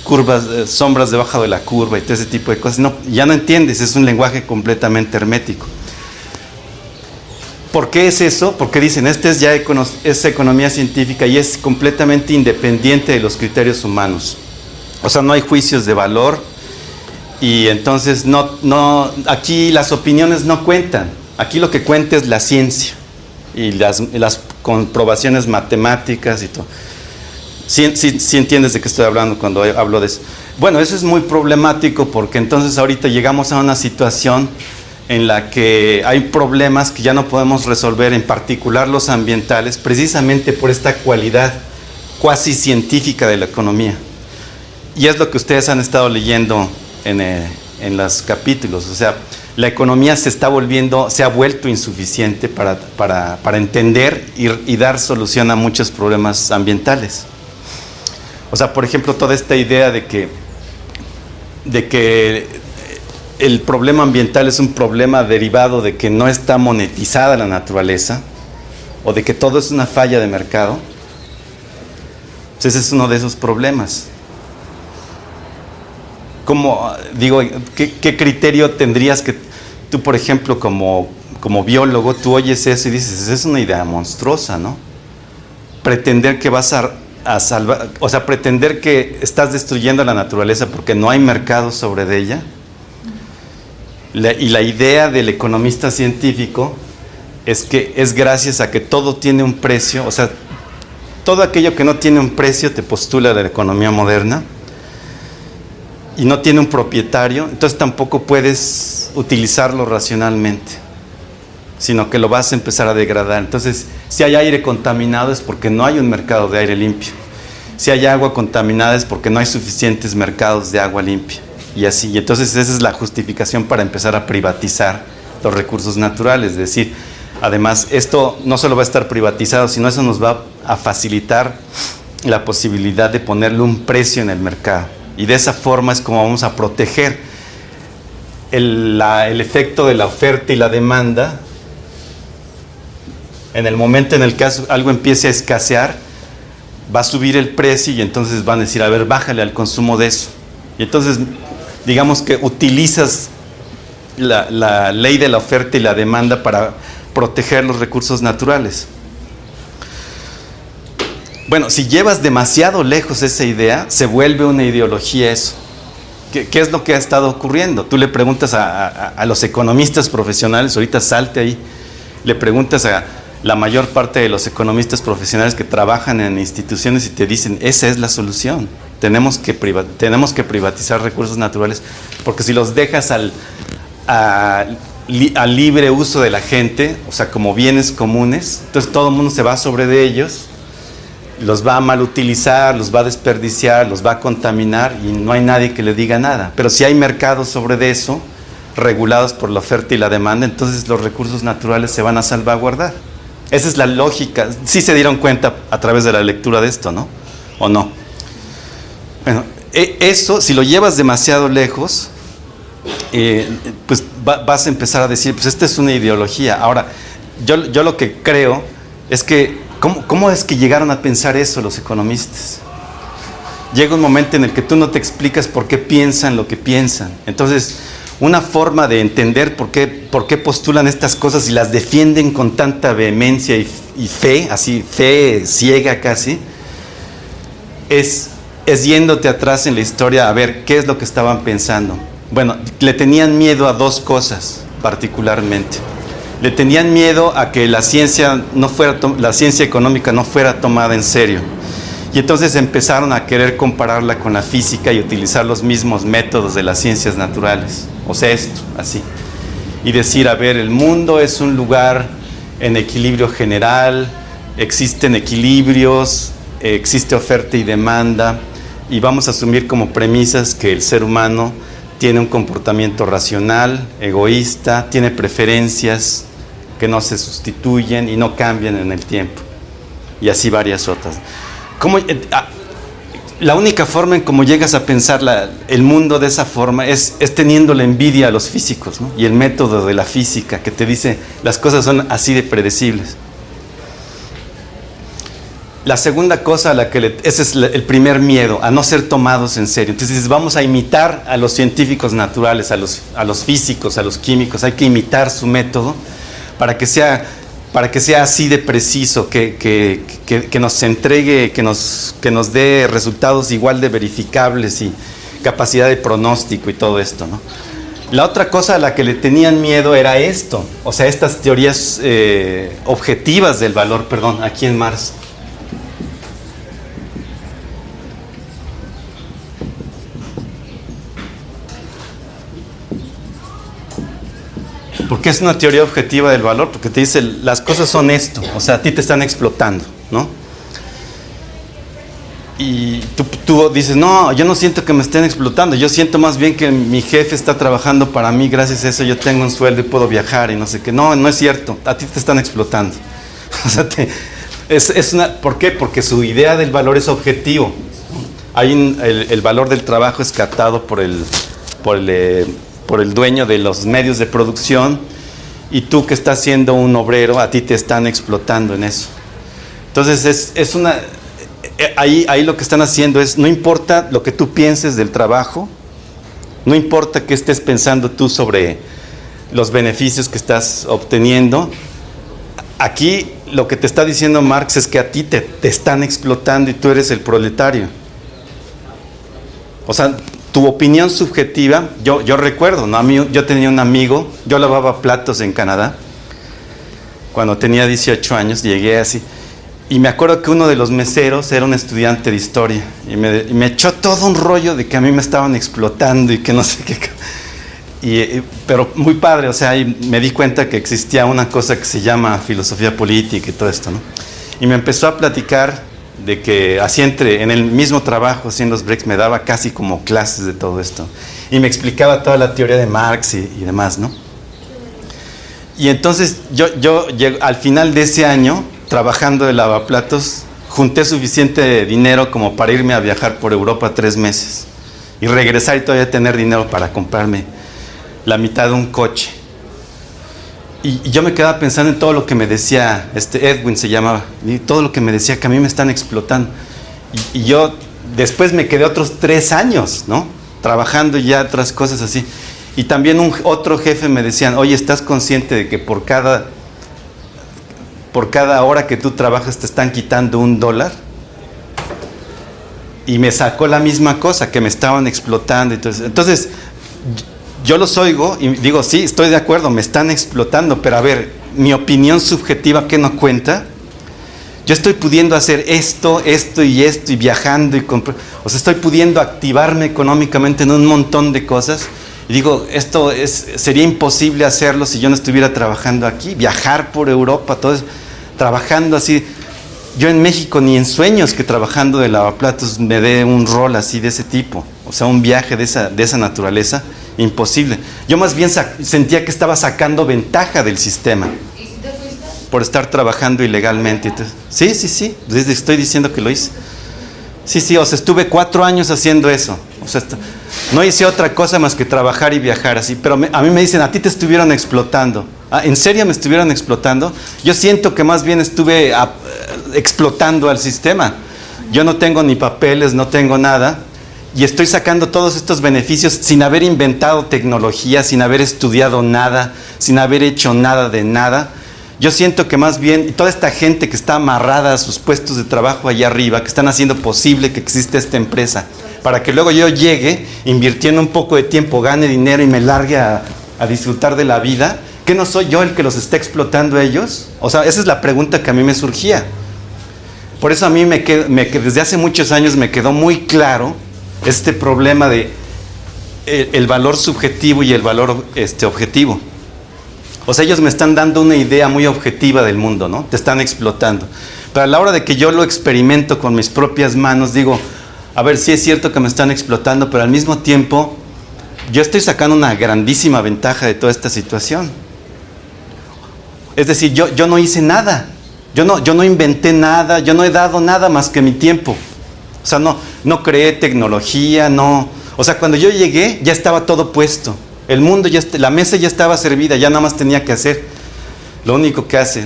curvas, sombras debajo de la curva y todo ese tipo de cosas. No, ya no entiendes, es un lenguaje completamente hermético. ¿Por qué es eso? Porque dicen, es economía científica y es completamente independiente de los criterios humanos. O sea, no hay juicios de valor y entonces aquí las opiniones no cuentan. Aquí lo que cuenta es la ciencia y las comprobaciones matemáticas y todo. Sí entiendes de qué estoy hablando cuando hablo de eso. Bueno, eso es muy problemático porque entonces ahorita llegamos a una situación en la que hay problemas que ya no podemos resolver, en particular los ambientales, precisamente por esta cualidad cuasi científica de la economía. Y es lo que ustedes han estado leyendo en los capítulos, o sea, la economía se ha vuelto insuficiente para entender y dar solución a muchos problemas ambientales. O sea, por ejemplo, toda esta idea de que el problema ambiental es un problema derivado de que no está monetizada la naturaleza o de que todo es una falla de mercado. Entonces, ese es uno de esos problemas. ¿Qué criterio tendrías que tú, por ejemplo, como como biólogo, tú oyes eso y dices, es una idea monstruosa, ¿no? Pretender que vas a salvar, o sea, pretender que estás destruyendo la naturaleza porque no hay mercado sobre de ella. Y la idea del economista científico es que es gracias a que todo tiene un precio, o sea, todo aquello que no tiene un precio te postula la economía moderna y no tiene un propietario, entonces tampoco puedes utilizarlo racionalmente, sino que lo vas a empezar a degradar. Entonces, si hay aire contaminado es porque no hay un mercado de aire limpio. Si hay agua contaminada es porque no hay suficientes mercados de agua limpia. Y así, y entonces esa es la justificación para empezar a privatizar los recursos naturales. Es decir, además, esto no solo va a estar privatizado, sino eso nos va a facilitar la posibilidad de ponerle un precio en el mercado. Y de esa forma es como vamos a proteger el efecto de la oferta y la demanda. En el momento en el que algo empiece a escasear, va a subir el precio y entonces van a decir, a ver, bájale al consumo de eso. Y entonces, digamos que utilizas la ley de la oferta y la demanda para proteger los recursos naturales. Bueno, si llevas demasiado lejos esa idea, se vuelve una ideología eso. ¿Qué es lo que ha estado ocurriendo? Tú le preguntas a los economistas profesionales, ahorita salte ahí, le preguntas a la mayor parte de los economistas profesionales que trabajan en instituciones y te dicen, esa es la solución, tenemos que privatizar recursos naturales, porque si los dejas al libre uso de la gente, o sea, como bienes comunes, entonces todo el mundo se va sobre de ellos, los va a mal utilizar, los va a desperdiciar, los va a contaminar y no hay nadie que le diga nada. Pero si hay mercados sobre de eso, regulados por la oferta y la demanda, entonces los recursos naturales se van a salvaguardar. Esa es la lógica. Sí se dieron cuenta a través de la lectura de esto, ¿no? ¿O no? Bueno, eso, si lo llevas demasiado lejos, pues vas a empezar a decir, pues esta es una ideología. Ahora, yo lo que creo es que, ¿cómo es que llegaron a pensar eso los economistas? Llega un momento en el que tú no te explicas por qué piensan lo que piensan. Entonces, una forma de entender por qué postulan estas cosas y las defienden con tanta vehemencia y fe, así, fe ciega casi, es yéndote atrás en la historia a ver qué es lo que estaban pensando. Bueno, le tenían miedo a dos cosas particularmente. Le tenían miedo a que la ciencia económica no fuera tomada en serio. Y entonces empezaron a querer compararla con la física y utilizar los mismos métodos de las ciencias naturales. O sea, esto, así. Y decir, a ver, el mundo es un lugar en equilibrio general, existen equilibrios, existe oferta y demanda, y vamos a asumir como premisas que el ser humano tiene un comportamiento racional, egoísta, tiene preferencias que no se sustituyen y no cambian en el tiempo. Y así varias otras. La única forma en cómo llegas a pensar el mundo de esa forma es teniendo la envidia a los físicos, ¿no? Y el método de la física que te dice las cosas son así de predecibles. La segunda cosa ese es el primer miedo, a no ser tomados en serio. Entonces dices, vamos a imitar a los científicos naturales, a los físicos, a los químicos, hay que imitar su método para que sea así de preciso, que nos entregue, que nos dé resultados igual de verificables y capacidad de pronóstico y todo esto, ¿no? La otra cosa a la que le tenían miedo era esto, o sea, estas teorías objetivas del valor, aquí en Mars. ¿Por qué es una teoría objetiva del valor? Porque te dice, las cosas son esto, o sea, a ti te están explotando, ¿no? Y tú dices, no, yo no siento que me estén explotando, yo siento más bien que mi jefe está trabajando para mí, gracias a eso yo tengo un sueldo y puedo viajar y no sé qué. No, no es cierto, a ti te están explotando. O sea, ¿por qué? Porque su idea del valor es objetivo. El valor del trabajo es captado por el dueño de los medios de producción, y tú que estás siendo un obrero, a ti te están explotando en eso. Entonces ahí lo que están haciendo es, no importa lo que tú pienses del trabajo, no importa qué estés pensando tú sobre los beneficios que estás obteniendo. Aquí lo que te está diciendo Marx es que a ti te están explotando y tú eres el proletario. O sea, tu opinión subjetiva, yo recuerdo, ¿no? Yo tenía un amigo, yo lavaba platos en Canadá, cuando tenía 18 años, llegué así, y me acuerdo que uno de los meseros era un estudiante de historia, y me echó todo un rollo de que a mí me estaban explotando y que no sé qué. Pero muy padre, o sea, y me di cuenta que existía una cosa que se llama filosofía política y todo esto, ¿no? Y me empezó a platicar de que así en el mismo trabajo, así en los breaks, me daba casi como clases de todo esto. Y me explicaba toda la teoría de Marx y demás, ¿no? Y entonces yo al final de ese año, trabajando de lavaplatos, junté suficiente dinero como para irme a viajar por Europa 3 meses. Y regresar y todavía tener dinero para comprarme la mitad de un coche. Y yo me quedaba pensando en todo lo que me decía, Edwin se llamaba, y todo lo que me decía que a mí me están explotando. Y yo después me quedé otros 3 años, ¿no? Trabajando ya otras cosas así. Y también otro jefe me decían, oye, ¿estás consciente de que por cada hora que tú trabajas te están quitando $1? Y me sacó la misma cosa, que me estaban explotando. Entonces yo los oigo y digo, sí, estoy de acuerdo, me están explotando, pero a ver, mi opinión subjetiva, ¿qué no cuenta? Yo estoy pudiendo hacer esto y viajando o sea, estoy pudiendo activarme económicamente en un montón de cosas. Y digo, sería imposible hacerlo si yo no estuviera trabajando aquí, viajar por Europa, todo eso, trabajando así. Yo en México ni en sueños que trabajando de lavaplatos me dé un rol así de ese tipo, o sea, un viaje de esa naturaleza, imposible. Yo más bien sentía que estaba sacando ventaja del sistema. ¿Y si te fuiste? Por estar trabajando ilegalmente. Sí, estoy diciendo que lo hice. Sí, o sea, estuve 4 años haciendo eso. O sea, no hice otra cosa más que trabajar y viajar así. Pero a mí me dicen, a ti te estuvieron explotando. ¿En serio me estuvieron explotando? Yo siento que más bien estuve explotando al sistema. Yo no tengo ni papeles, no tengo nada. Y estoy sacando todos estos beneficios sin haber inventado tecnología, sin haber estudiado nada, sin haber hecho nada de nada. Yo siento que más bien toda esta gente que está amarrada a sus puestos de trabajo allá arriba, que están haciendo posible que exista esta empresa, para que luego yo llegue, invirtiendo un poco de tiempo, gane dinero y me largue a disfrutar de la vida, ¿qué no soy yo el que los está explotando a ellos? O sea, esa es la pregunta que a mí me surgía. Por eso a mí desde hace muchos años me quedó muy claro este problema de el valor subjetivo y el valor objetivo. O sea, ellos me están dando una idea muy objetiva del mundo, ¿no? Te están explotando. Pero a la hora de que yo lo experimento con mis propias manos, digo, a ver, sí es cierto que me están explotando, pero al mismo tiempo yo estoy sacando una grandísima ventaja de toda esta situación. Es decir, yo no hice nada. Yo no inventé nada, yo no he dado nada más que mi tiempo. O sea, no creé tecnología, no. O sea, cuando yo llegué ya estaba todo puesto. El mundo la mesa ya estaba servida, ya nada más tenía que hacer lo único que hace,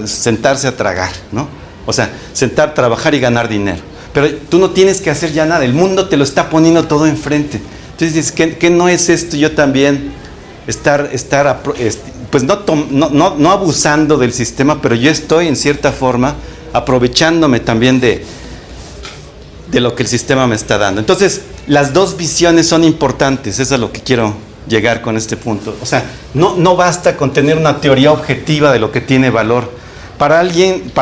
sentarse a tragar, ¿no? O sea, trabajar y ganar dinero. Pero tú no tienes que hacer ya nada, el mundo te lo está poniendo todo enfrente. Entonces dices, ¿qué no es esto? Yo también pues no abusando del sistema, pero yo estoy en cierta forma aprovechándome también de lo que el sistema me está dando. Entonces, las dos visiones son importantes, eso es a lo que quiero llegar con este punto. O sea, no basta con tener una teoría objetiva de lo que tiene valor. Para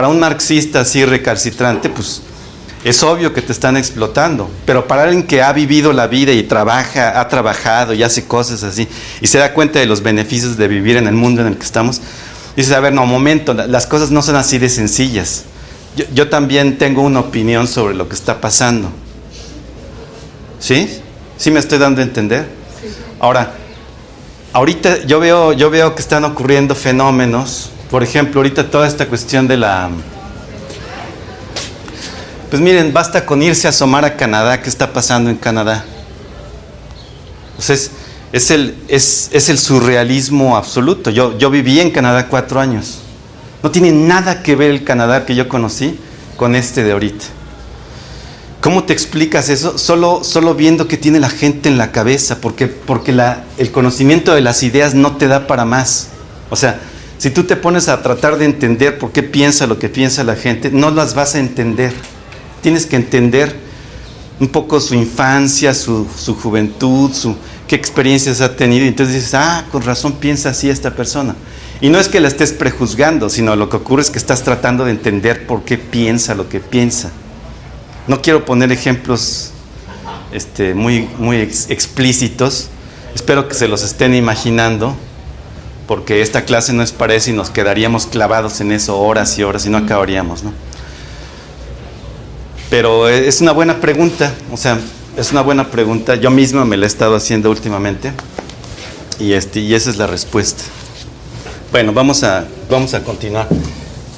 un marxista así recalcitrante, pues es obvio que te están explotando, pero para alguien que ha vivido la vida y ha trabajado y hace cosas así, y se da cuenta de los beneficios de vivir en el mundo en el que estamos, dice, a ver, no, momento, las cosas no son así de sencillas. Yo también tengo una opinión sobre lo que está pasando. ¿Sí? ¿Sí me estoy dando a entender? Sí. Ahora, ahorita yo veo que están ocurriendo fenómenos. Por ejemplo, ahorita toda esta cuestión de pues miren, basta con irse a asomar a Canadá. ¿Qué está pasando en Canadá? O sea, es el surrealismo absoluto. Yo viví en Canadá 4 años. No tiene nada que ver el Canadá que yo conocí con este de ahorita. ¿Cómo te explicas eso? Solo viendo qué tiene la gente en la cabeza, porque el conocimiento de las ideas no te da para más. O sea, si tú te pones a tratar de entender por qué piensa lo que piensa la gente, no las vas a entender. Tienes que entender un poco su infancia, su juventud, qué experiencias ha tenido. Y entonces dices, con razón piensa así esta persona. Y no es que la estés prejuzgando, sino lo que ocurre es que estás tratando de entender por qué piensa lo que piensa. No quiero poner ejemplos muy explícitos. Espero que se los estén imaginando, porque esta clase no es para eso y nos quedaríamos clavados en eso horas y horas y no acabaríamos, ¿no? Pero es una buena pregunta, o sea, es una buena pregunta. Yo misma me la he estado haciendo últimamente y esa es la respuesta. Bueno, vamos a continuar.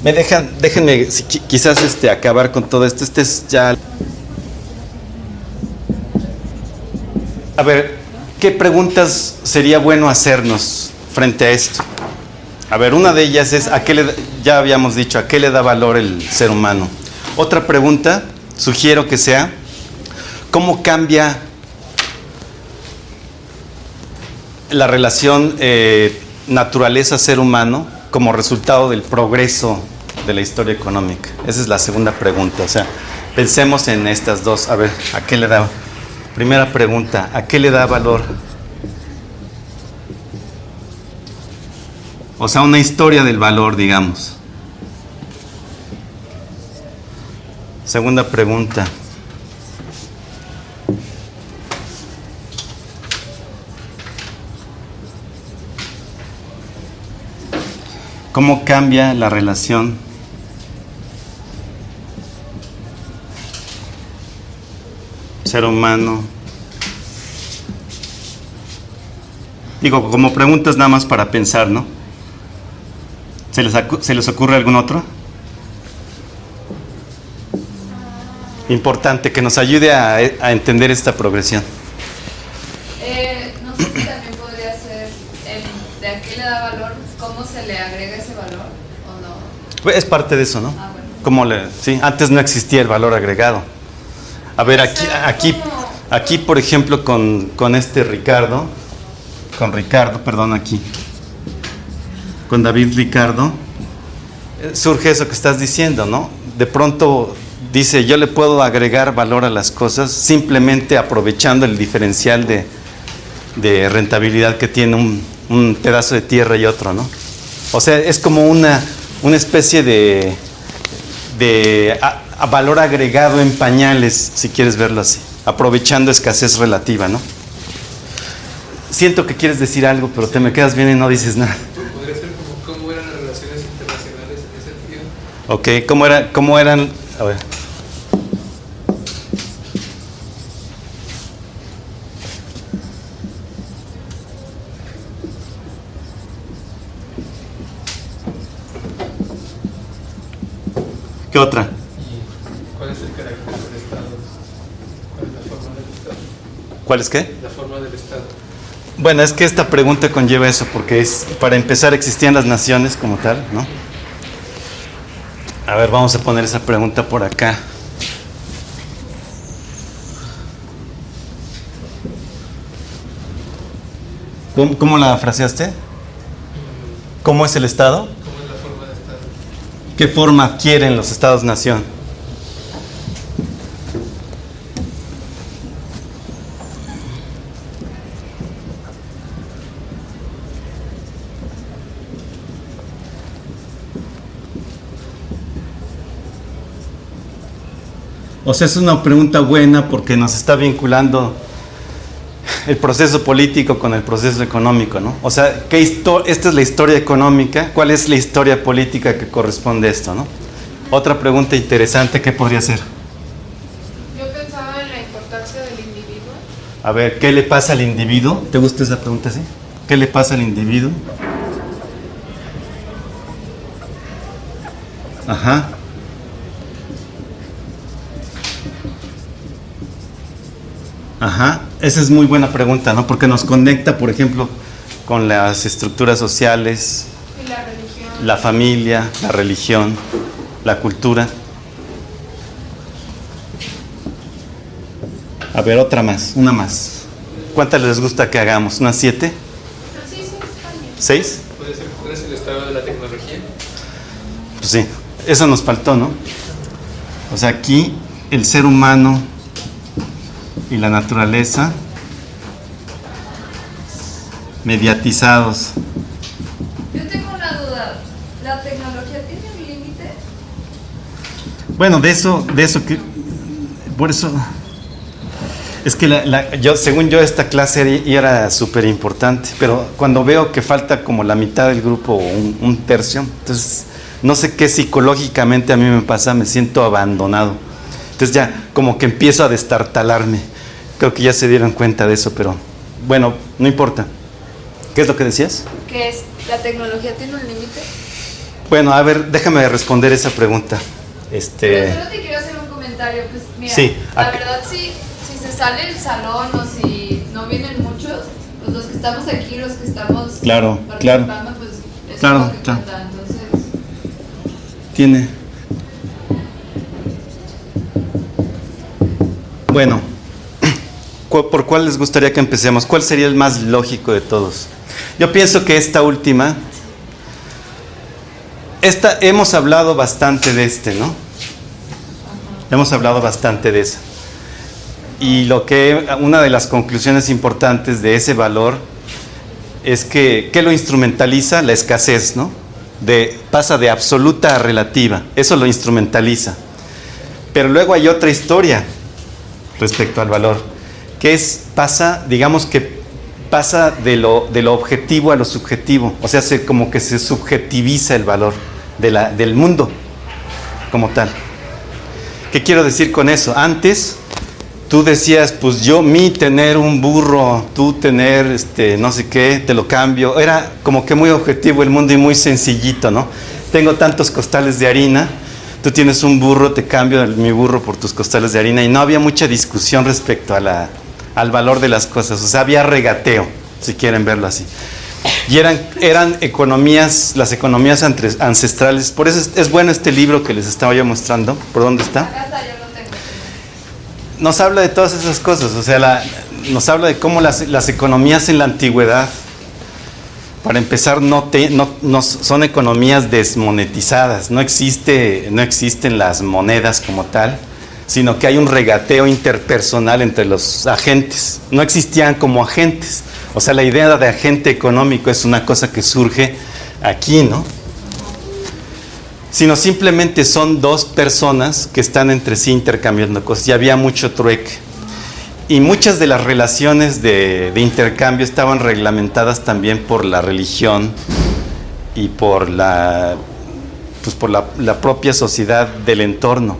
Déjenme quizás acabar con todo esto. Es ya. A ver, ¿qué preguntas sería bueno hacernos frente a esto? A ver, una de ellas es, ya habíamos dicho, ¿a qué le da valor el ser humano? Otra pregunta, sugiero que sea, ¿cómo cambia la relación naturaleza-ser humano como resultado del progreso de la historia económica? Esa es la segunda pregunta. O sea, pensemos en estas dos. A ver, ¿a qué le da? Primera pregunta, ¿a qué le da valor? O sea, una historia del valor, digamos. Segunda pregunta. ¿Cómo cambia la relación ser humano? Digo, como preguntas nada más para pensar, ¿no? ¿Se les ocurre algún otro? Importante, que nos ayude a entender esta progresión. No sé si también podría ser de a qué le da valor, cómo se le agrega ese valor o no. Pues es parte de eso, ¿no? Bueno. Sí, antes no existía el valor agregado. A ver, aquí por ejemplo, con David Ricardo, surge eso que estás diciendo, ¿no? De pronto dice, yo le puedo agregar valor a las cosas simplemente aprovechando el diferencial de rentabilidad que tiene un pedazo de tierra y otro, ¿no? O sea, es como una especie de valor agregado en pañales, si quieres verlo así, aprovechando escasez relativa, ¿no? Siento que quieres decir algo, pero te me quedas bien y no dices nada. Podría ser como cómo eran las relaciones internacionales en ese sentido. Ok, ¿cómo eran? A ver. ¿Qué otra? ¿Y cuál es el carácter del Estado? ¿Cuál es la forma del Estado? ¿Cuál es qué? La forma del Estado. Bueno, es que esta pregunta conlleva eso, porque para empezar existían las naciones como tal, ¿no? A ver, vamos a poner esa pregunta por acá. ¿Cómo la fraseaste? ¿Cómo es el Estado? ¿Cómo es la forma de Estado? ¿Qué forma adquieren los Estados-nación? O sea, es una pregunta buena porque nos está vinculando el proceso político con el proceso económico, ¿no? O sea, esta es la historia económica, ¿cuál es la historia política que corresponde a esto, ¿no? Otra pregunta interesante, ¿qué podría ser? Yo pensaba en la importancia del individuo. A ver, ¿qué le pasa al individuo? ¿Te gusta esa pregunta, sí? ¿Qué le pasa al individuo? Ajá. Ajá, esa es muy buena pregunta, ¿no? Porque nos conecta, por ejemplo, con las estructuras sociales, Y la religión. la familia, la religión, la cultura. A ver, otra más, una más. ¿Cuántas les gusta que hagamos? ¿Unas 7? Sí, sí, está bien. 6. ¿Puede ser cuál es el estado de la tecnología? Pues sí, eso nos faltó, ¿no? O sea, aquí el ser humano y la naturaleza mediatizados. Yo tengo una duda. ¿La tecnología tiene un límite? Bueno, de eso que, por eso, es que según yo esta clase era súper importante, pero cuando veo que falta como la mitad del grupo o un tercio, entonces no sé qué psicológicamente a mí me pasa, me siento abandonado. Entonces ya como que empiezo a destartalarme. Creo que ya se dieron cuenta de eso, pero bueno, no importa. ¿Qué es lo que decías? ¿Qué es? ¿La tecnología tiene un límite? Bueno, a ver, déjame responder esa pregunta. Pero solo te quiero hacer un comentario. Pues mira, Sí, la verdad si se sale el salón o si no vienen muchos, pues los que estamos aquí, los que estamos Claro, participando, pues eso Claro, es lo que claro. cuenta. Entonces, Tiene. Bueno, ¿por cuál les gustaría que empecemos? ¿Cuál sería el más lógico de todos? Yo pienso que esta última, hemos hablado bastante de ¿no? Hemos hablado bastante de eso. Y una de las conclusiones importantes de ese valor es que lo instrumentaliza la escasez, ¿no? Pasa de absoluta a relativa, eso lo instrumentaliza. Pero luego hay otra historia respecto al valor, que pasa de lo objetivo a lo subjetivo, o sea, como que se subjetiviza el valor del mundo como tal. ¿Qué quiero decir con eso? Antes tú decías, pues tener un burro, tú tener no sé qué, te lo cambio. Era como que muy objetivo el mundo y muy sencillito, ¿no? Tengo tantos costales de harina, tú tienes un burro, te cambio mi burro por tus costales de harina. Y no había mucha discusión respecto al valor de las cosas. O sea, había regateo, si quieren verlo así. Y eran economías, las economías ancestrales. Por eso es bueno este libro que les estaba yo mostrando. ¿Por dónde está? acá está, yo lo tengo. Nos habla de todas esas cosas, o sea, nos habla de cómo las economías en la antigüedad, para empezar, no son economías desmonetizadas, no existen las monedas como tal, sino que hay un regateo interpersonal entre los agentes, no existían como agentes, o sea, la idea de agente económico es una cosa que surge aquí, ¿no? Sino simplemente son dos personas que están entre sí intercambiando cosas y había mucho trueque. Y muchas de las relaciones de intercambio estaban reglamentadas también por la religión y por la propia sociedad del entorno.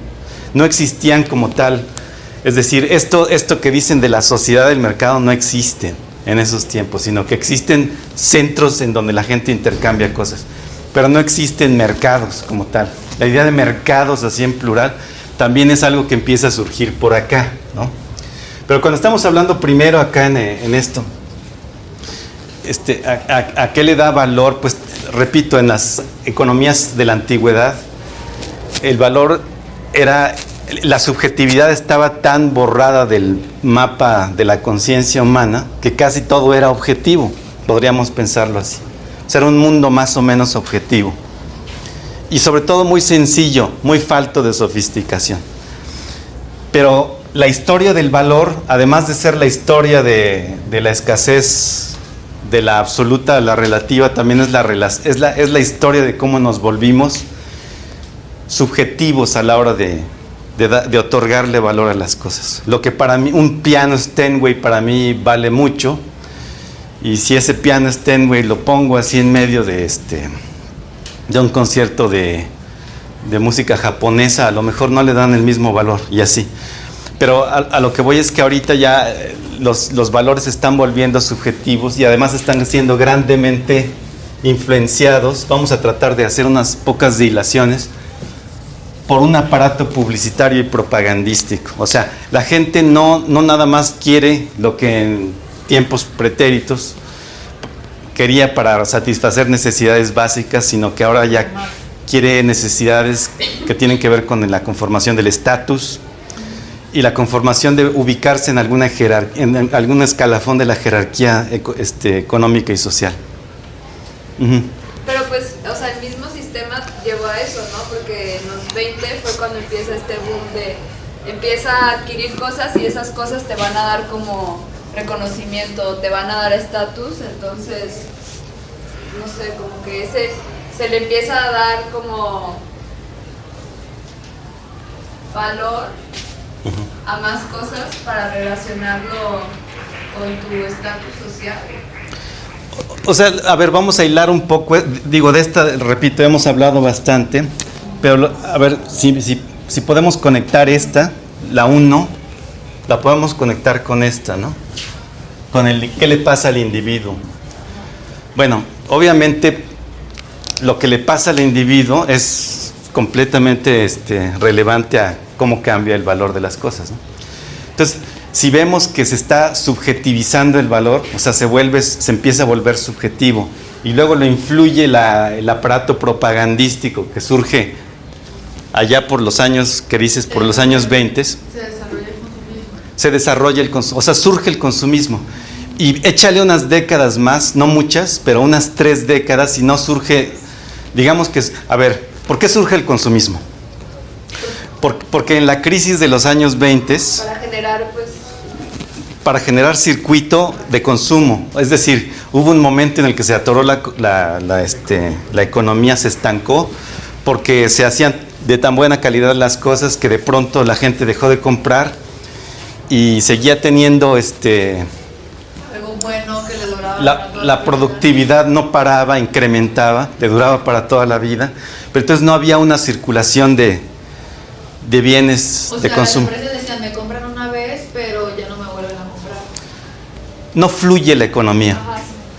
No existían como tal. Es decir, esto que dicen de la sociedad del mercado no existe en esos tiempos, sino que existen centros en donde la gente intercambia cosas. Pero no existen mercados como tal. La idea de mercados así en plural también es algo que empieza a surgir por acá, ¿no? Pero cuando estamos hablando primero acá en esto, ¿a qué le da valor? Pues repito, en las economías de la antigüedad, el valor la subjetividad estaba tan borrada del mapa de la conciencia humana que casi todo era objetivo, podríamos pensarlo así. O sea, era un mundo más o menos objetivo. Y sobre todo muy sencillo, muy falto de sofisticación. Pero la historia del valor, además de ser la historia de la escasez, de la absoluta a la relativa, también es la historia de cómo nos volvimos subjetivos a la hora de otorgarle valor a las cosas. Lo que para mí, un piano Steinway para mí vale mucho, y si ese piano Steinway lo pongo así en medio de un concierto de música japonesa, a lo mejor no le dan el mismo valor, y así. Pero a lo que voy es que ahorita ya los valores se están volviendo subjetivos y además están siendo grandemente influenciados. Vamos a tratar de hacer unas pocas dilaciones por un aparato publicitario y propagandístico. O sea, la gente no nada más quiere lo que en tiempos pretéritos quería para satisfacer necesidades básicas, sino que ahora ya quiere necesidades que tienen que ver con la conformación del estatus y la conformación de ubicarse en alguna en algún escalafón de la jerarquía económica y social. Uh-huh. Pero pues, o sea, el mismo sistema llevó a eso, ¿no? Porque en los 20 fue cuando empieza este boom de empieza a adquirir cosas y esas cosas te van a dar como reconocimiento, te van a dar estatus, entonces, no sé, como que se le empieza a dar como valor a más cosas para relacionarlo con tu estatus social. O sea, a ver, vamos a hilar un poco, digo, de esta, repito, hemos hablado bastante, pero a ver, si podemos conectar esta, la 1, la podemos conectar con esta, ¿no? Con ¿qué le pasa al individuo? Bueno, obviamente, lo que le pasa al individuo es completamente relevante a cómo cambia el valor de las cosas, ¿no? Entonces, si vemos que se está subjetivizando el valor, o sea, se empieza a volver subjetivo, y luego lo influye el aparato propagandístico que surge allá por los años, que dices, por los años 20, se desarrolla el consumismo, o sea, surge el consumismo. Y échale unas décadas más, no muchas, pero unas 3 décadas, y no surge, digamos que, a ver, ¿por qué surge el consumismo? Porque en la crisis de los años 20, para generar circuito de consumo, es decir, hubo un momento en el que se atoró la economía, se estancó, porque se hacían de tan buena calidad las cosas que de pronto la gente dejó de comprar y seguía teniendo algo bueno que le duraba la productividad no paraba, incrementaba, le duraba para toda la vida, pero entonces no había una circulación de bienes de consumo. Las empresas decían, me compran una vez, pero ya no me vuelven a comprar. No fluye la economía,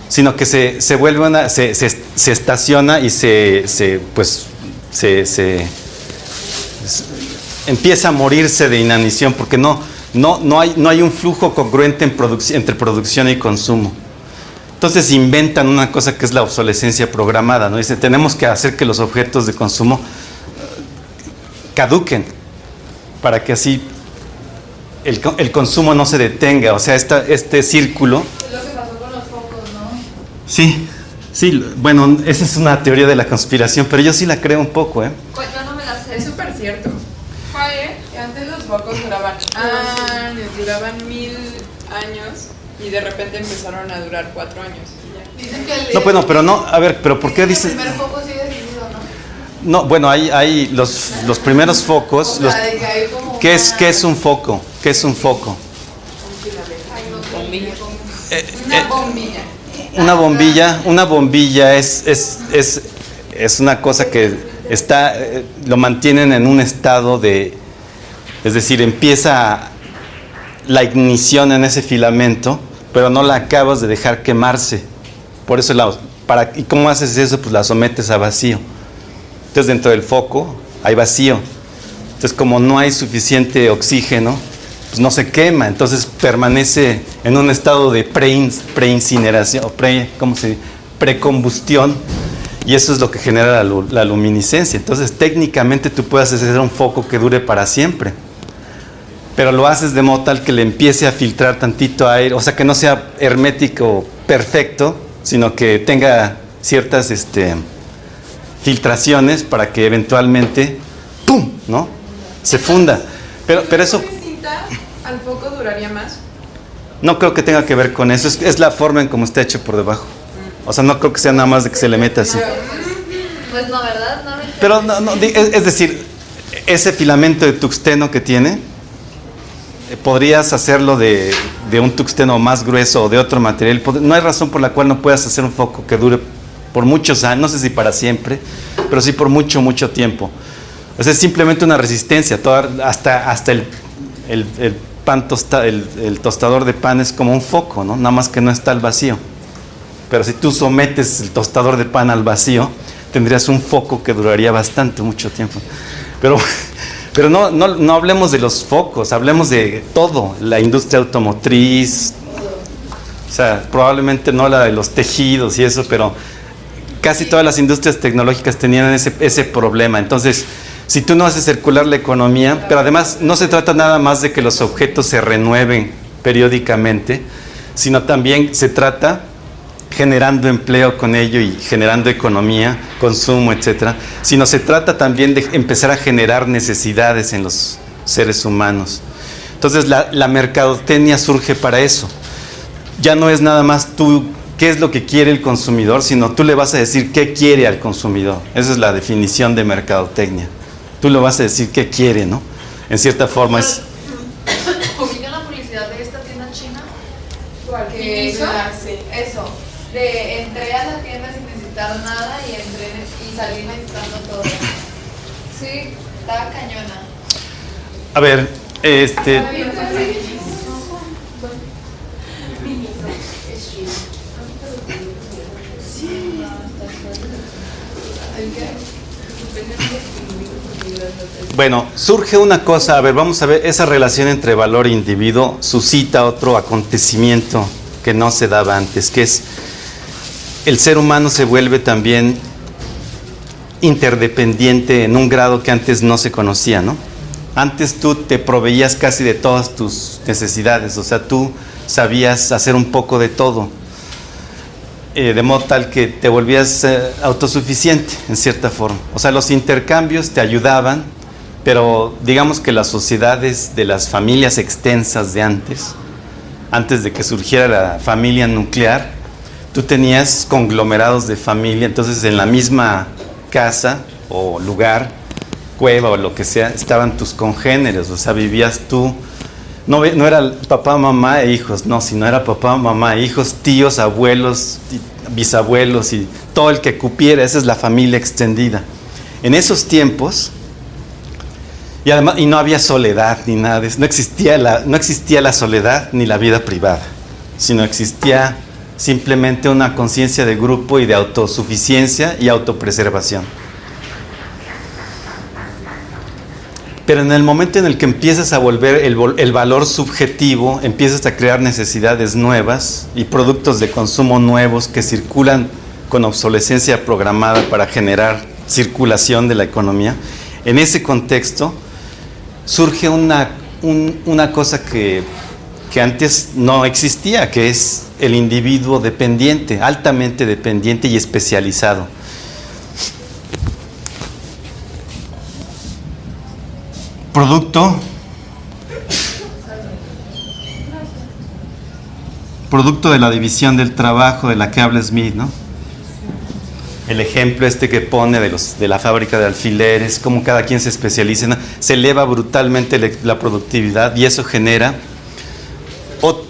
sino que se vuelve se estaciona y se empieza a morirse de inanición, porque no hay un flujo congruente entre producción y consumo. Entonces inventan una cosa que es la obsolescencia programada, ¿no? Dice, tenemos que hacer que los objetos de consumo caduquen para que así el consumo no se detenga, o sea, este círculo. Es lo que pasó con los focos, ¿no? Sí, bueno, esa es una teoría de la conspiración, pero yo sí la creo un poco, ¿eh? Pues yo no me la sé. Es súper cierto. Que antes los focos duraban años, duraban 1000 años y de repente empezaron a durar 4 años. Dicen que No, bueno, pero no, a ver, pero ¿por qué dices? El primer foco sigue dividido, ¿no? No, bueno, hay los primeros focos. O sea, de que hay como ¿Qué es un foco? ¿Qué es un foco? Una bombilla es una cosa que lo mantienen en un estado es decir, empieza la ignición en ese filamento, pero no la acabas de dejar quemarse. Por eso ¿y cómo haces eso? Pues la sometes a vacío. Entonces dentro del foco hay vacío. Entonces como no hay suficiente oxígeno, pues no se quema. Entonces permanece en un estado de preincineración, o precombustión, y eso es lo que genera la luminiscencia. Entonces técnicamente tú puedes hacer un foco que dure para siempre, pero lo haces de modo tal que le empiece a filtrar tantito aire, o sea, que no sea hermético perfecto, sino que tenga ciertas filtraciones para que eventualmente ¡pum!, ¿no?, se funda. Pero eso ¿Cinta al foco duraría más? no creo que tenga que ver con eso, es la forma en cómo está hecho por debajo. O sea, no creo que sea nada más de que se le meta así. Pues no, ¿verdad? No, Pero es decir, ese filamento de tuxteno que tiene, podrías hacerlo de un tuxteno más grueso o de otro material. No hay razón por la cual no puedas hacer un foco que dure por muchos años, no sé si para siempre, pero sí por mucho, mucho tiempo. O sea, es simplemente una resistencia, hasta el pan el tostador de pan es como un foco, ¿no? Nada más que no está al vacío. Pero si tú sometes el tostador de pan al vacío, tendrías un foco que duraría bastante, mucho tiempo. Pero no hablemos de los focos, hablemos de todo, la industria automotriz, o sea, probablemente no la de los tejidos y eso, pero casi todas las industrias tecnológicas tenían ese problema. Entonces, Si tú no haces circular la economía, pero además no se trata nada más de que los objetos se renueven periódicamente, sino también se trata generando empleo con ello y generando economía, consumo, etcétera, sino se trata también de empezar a generar necesidades en los seres humanos. Entonces la mercadotecnia surge para eso. Ya no es nada más tú qué es lo que quiere el consumidor, sino tú le vas a decir qué quiere al consumidor. Esa es la definición de mercadotecnia. Tú le vas a decir qué quiere, ¿no? En cierta forma es... ¿Ubican la publicidad de esta tienda china? ¿Qué hizo? Eso. De entré a la tienda sin necesitar nada y salí necesitando todo. Sí, estaba cañona. A ver, bueno, surge una cosa, a ver, vamos a ver, esa relación entre valor e individuo suscita otro acontecimiento que no se daba antes, que es el ser humano se vuelve también interdependiente en un grado que antes no se conocía, ¿no? Antes tú te proveías casi de todas tus necesidades, o sea, tú sabías hacer un poco de todo, de modo tal que te volvías autosuficiente en cierta forma. O sea, los intercambios te ayudaban, pero digamos que las sociedades de las familias extensas de antes de que surgiera la familia nuclear, tú tenías conglomerados de familia, entonces en la misma casa o lugar, cueva o lo que sea, estaban tus congéneres, o sea, vivías tú, no era papá, mamá e hijos, no, sino era papá, mamá e hijos, tíos, abuelos, bisabuelos y todo el que cupiera, esa es la familia extendida. En esos tiempos, y además, y no había soledad ni nada de eso, no existía la soledad ni la vida privada, sino existía simplemente una conciencia de grupo y de autosuficiencia y autopreservación. Pero en el momento en el que empiezas a volver el valor subjetivo, empiezas a crear necesidades nuevas y productos de consumo nuevos que circulan con obsolescencia programada para generar circulación de la economía, en ese contexto surge una cosa que antes no existía, que es el individuo dependiente, altamente dependiente y especializado. Producto de la división del trabajo de la que habla Smith, ¿no? El ejemplo que pone de la fábrica de alfileres, cómo cada quien se especializa, ¿no? Se eleva brutalmente la productividad y eso genera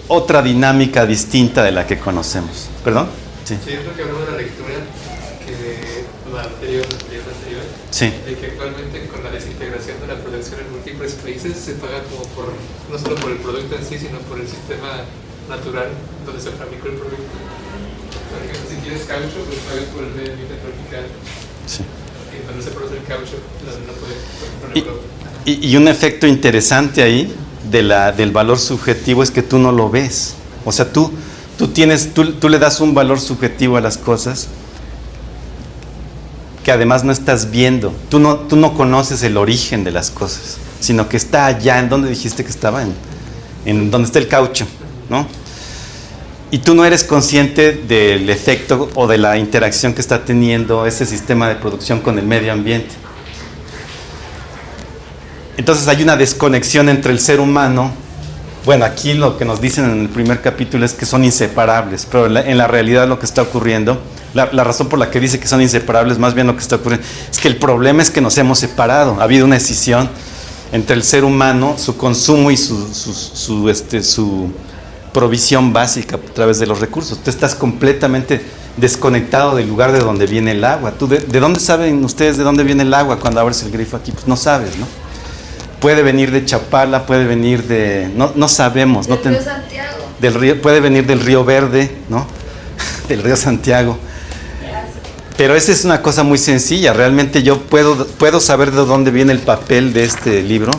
otra dinámica distinta de la que conocemos. ¿Perdón? Sí. Sí, es lo que hablamos de la lectura, que de la anterior, sí. De que actualmente con la desintegración de la producción en múltiples países se paga como no solo por el producto en sí, sino por el sistema natural donde se fabricó el producto. Por ejemplo, si quieres caucho, pues pagas por el medio ambiente tropical. Sí. Y donde se produce el caucho, no puede ponerlo. Y un efecto interesante ahí del valor subjetivo es que tú no lo ves. O sea, tú le das un valor subjetivo a las cosas que además no estás viendo. Tú no conoces el origen de las cosas, sino que está allá. ¿En dónde dijiste que estaba? En donde está el caucho, ¿no? Y tú no eres consciente del efecto o de la interacción que está teniendo ese sistema de producción con el medio ambiente. Entonces hay una desconexión entre el ser humano. Bueno, aquí lo que nos dicen en el primer capítulo es que son inseparables, pero en la realidad lo que está ocurriendo, la razón por la que dice que son inseparables, más bien lo que está ocurriendo, es que el problema es que nos hemos separado. Ha habido una escisión entre el ser humano, su consumo y su provisión básica a través de los recursos. Tú estás completamente desconectado del lugar de donde viene el agua. ¿De dónde saben ustedes de dónde viene el agua cuando abres el grifo aquí? Pues no sabes, ¿no? Puede venir de Chapala, puede venir de... No sabemos. Del río Santiago. Puede venir del río Verde, ¿no? Del río Santiago. Pero esa es una cosa muy sencilla. Realmente yo puedo saber de dónde viene el papel de este libro.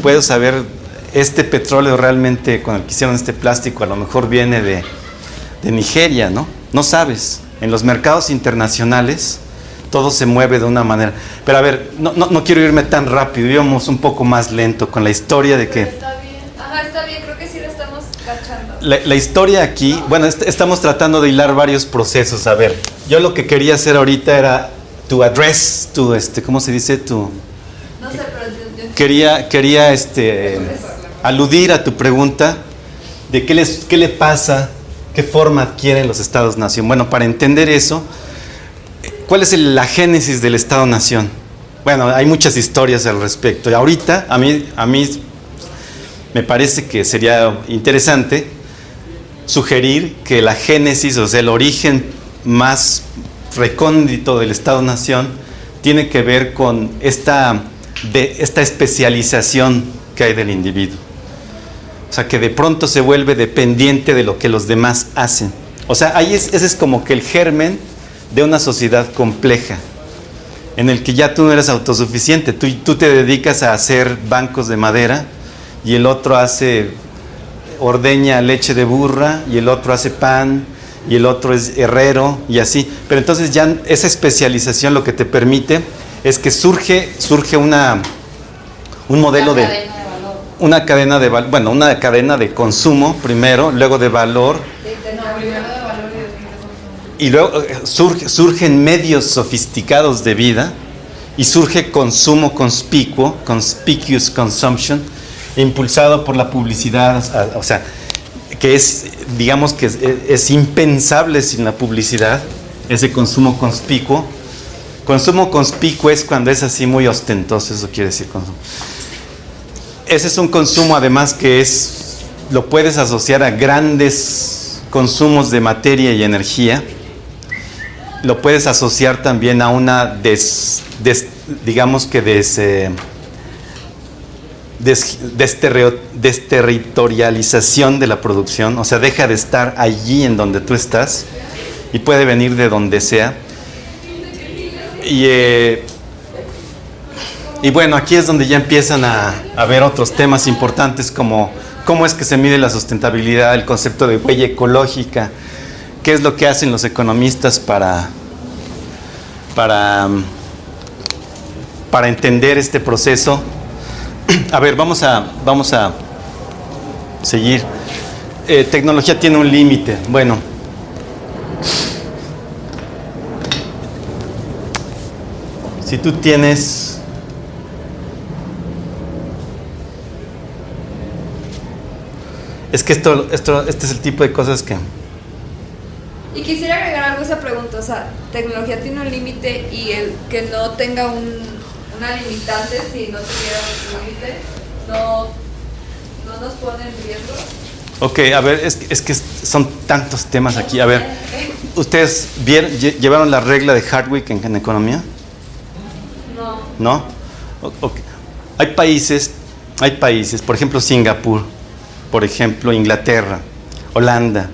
Puedo saber, este petróleo realmente con el que hicieron este plástico a lo mejor viene de Nigeria, ¿no? No sabes. En los mercados internacionales todo se mueve de una manera. Pero a ver, no quiero irme tan rápido, íbamos un poco más lento con la historia de que... Está bien. Ajá, está bien, creo que sí lo estamos cachando. La historia aquí, bueno, estamos tratando de hilar varios procesos. A ver, yo lo que quería hacer ahorita era tu address, tu, ¿cómo se dice? Tu... No sé, pero yo Quería aludir a tu pregunta de qué le pasa, qué forma adquieren los estados-nación. Bueno, para entender eso, ¿cuál es la génesis del estado-nación? Bueno, hay muchas historias al respecto. Y ahorita, a mí me parece que sería interesante sugerir que la génesis, o sea, el origen más recóndito del estado-nación, tiene que ver con esta especialización que hay del individuo. O sea, que de pronto se vuelve dependiente de lo que los demás hacen. O sea, ese es como que el germen de una sociedad compleja, en el que ya tú no eres autosuficiente. Tú te dedicas a hacer bancos de madera, y el otro ordeña leche de burra, y el otro hace pan, y el otro es herrero, y así. Pero entonces ya esa especialización lo que te permite es que surge un modelo de... Una cadena de valor, bueno, una cadena de consumo primero, luego de valor, y luego surgen medios sofisticados de vida, y surge consumo conspicuo, conspicuous consumption, impulsado por la publicidad, o sea, que es, digamos que es impensable sin la publicidad, ese consumo conspicuo. Consumo conspicuo es cuando es así muy ostentoso, eso quiere decir consumo. Ese es un consumo además que lo puedes asociar a grandes consumos de materia y energía. Lo puedes asociar también a una desterritorialización de la producción, o sea, deja de estar allí en donde tú estás y puede venir de donde sea. Y bueno, aquí es donde ya empiezan a ver otros temas importantes como cómo es que se mide la sustentabilidad, el concepto de huella ecológica, qué es lo que hacen los economistas para entender este proceso. A ver, vamos a seguir. Tecnología tiene un límite. Bueno, si tú tienes... Es que este es el tipo de cosas que... Y quisiera agregar algo a esa pregunta, o sea, tecnología tiene un límite y el que no tenga una limitante, si no tuviera un límite, no nos pone en riesgo. Ok, a ver, es que son tantos temas aquí. A ver, ¿ustedes llevaron la regla de Hardwick en economía? ¿No? Okay. Hay países, por ejemplo Singapur, por ejemplo Inglaterra, Holanda,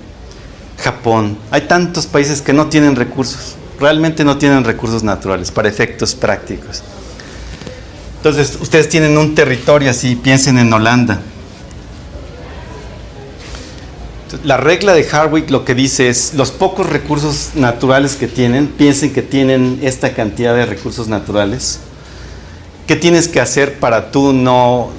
Japón. Hay tantos países que no tienen recursos, realmente no tienen recursos naturales para efectos prácticos. Entonces, ustedes tienen un territorio así, piensen en Holanda. La regla de Hardwick lo que dice es, los pocos recursos naturales que tienen, piensen que tienen esta cantidad de recursos naturales. ¿Qué tienes que hacer para tú no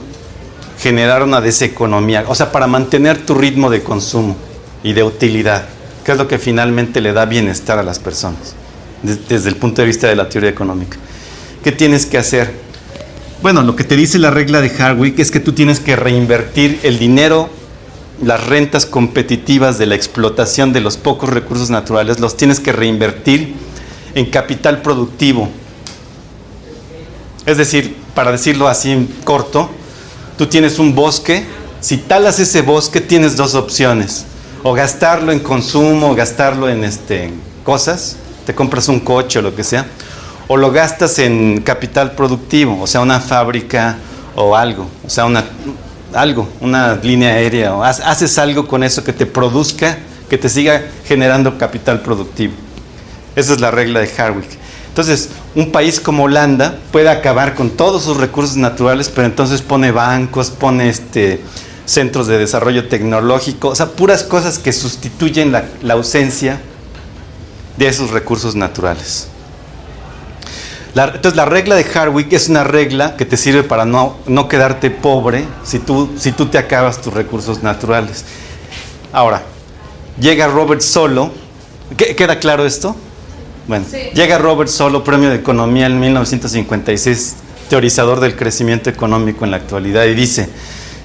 generar una deseconomía? O sea, para mantener tu ritmo de consumo y de utilidad, que es lo que finalmente le da bienestar a las personas, desde el punto de vista de la teoría económica. ¿Qué tienes que hacer? Bueno, lo que te dice la regla de Hardwick es que tú tienes que reinvertir el dinero, las rentas competitivas de la explotación de los pocos recursos naturales, los tienes que reinvertir en capital productivo. Es decir, para decirlo así en corto, tú tienes un bosque, si talas ese bosque tienes dos opciones, o gastarlo en consumo, o gastarlo en cosas, te compras un coche o lo que sea, o lo gastas en capital productivo, o sea, una fábrica o algo, o sea, una línea aérea, o haces algo con eso que te produzca, que te siga generando capital productivo. Esa es la regla de Hardwick. Entonces, un país como Holanda puede acabar con todos sus recursos naturales, pero entonces pone bancos, pone centros de desarrollo tecnológico, o sea, puras cosas que sustituyen la ausencia de esos recursos naturales. Entonces la regla de Hardwick es una regla que te sirve para no quedarte pobre si tú te acabas tus recursos naturales. Ahora, llega Robert Solow. ¿Queda claro esto? Bueno, Sí. llega Robert Solow, premio de Economía en 1956, teorizador del crecimiento económico en la actualidad, y dice,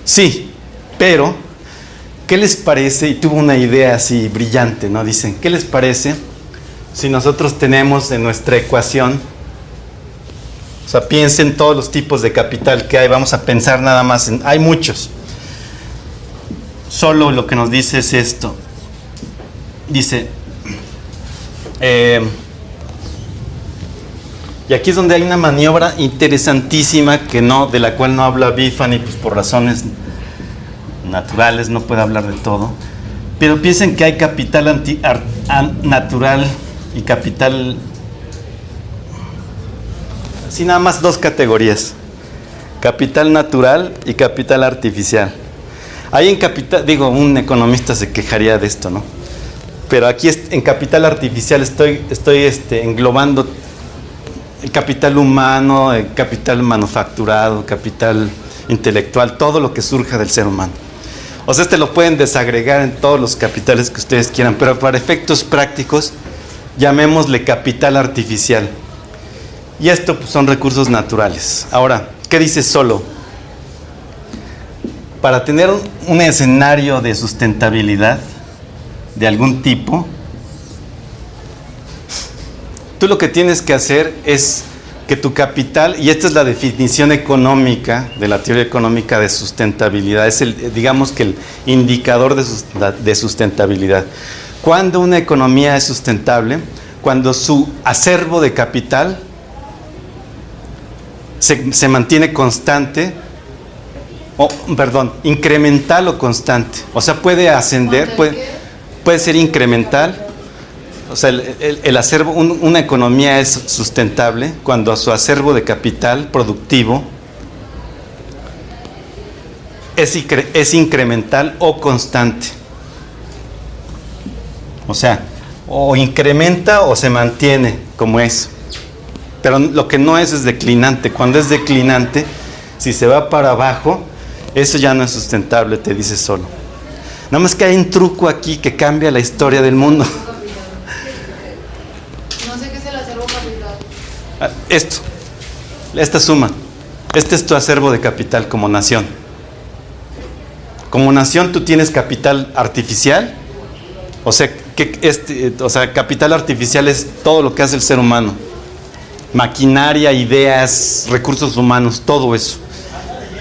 sí, pero, ¿qué les parece? Y tuvo una idea así brillante, ¿no? Dicen, ¿qué les parece si nosotros tenemos en nuestra ecuación, o sea, piensen todos los tipos de capital que hay, vamos a pensar nada más en, hay muchos. Solo lo que nos dice es esto. Dice, y aquí es donde hay una maniobra interesantísima de la cual no habla Bifani, pues por razones naturales, no puede hablar de todo. Pero piensen que hay capital natural y capital, así nada más dos categorías: capital natural y capital artificial. Ahí en capital, digo, un economista se quejaría de esto, ¿no? Pero aquí en capital artificial estoy englobando el capital humano, el capital manufacturado, capital intelectual, todo lo que surja del ser humano. O sea, lo pueden desagregar en todos los capitales que ustedes quieran, pero para efectos prácticos, llamémosle capital artificial. Y esto pues, son recursos naturales. Ahora, ¿qué dice Solow? Para tener un escenario de sustentabilidad de algún tipo, tú lo que tienes que hacer es que tu capital, y esta es la definición económica de la teoría económica de sustentabilidad, es digamos que el indicador de sustentabilidad. ¿Cuándo una economía es sustentable? Cuando su acervo de capital se mantiene constante, incremental o constante. O sea, puede ascender, puede ser incremental. O sea, el acervo, una economía es sustentable cuando su acervo de capital productivo es incremental o constante. O sea, o incrementa o se mantiene como es. Pero lo que no es declinante. Cuando es declinante, si se va para abajo, eso ya no es sustentable, te dice Solow. Nada más que hay un truco aquí que cambia la historia del mundo. No sé qué es el acervo capital. Esta suma. Este es tu acervo de capital como nación. Como nación tú tienes capital artificial. O sea, capital artificial es todo lo que hace el ser humano. Maquinaria, ideas, recursos humanos, todo eso.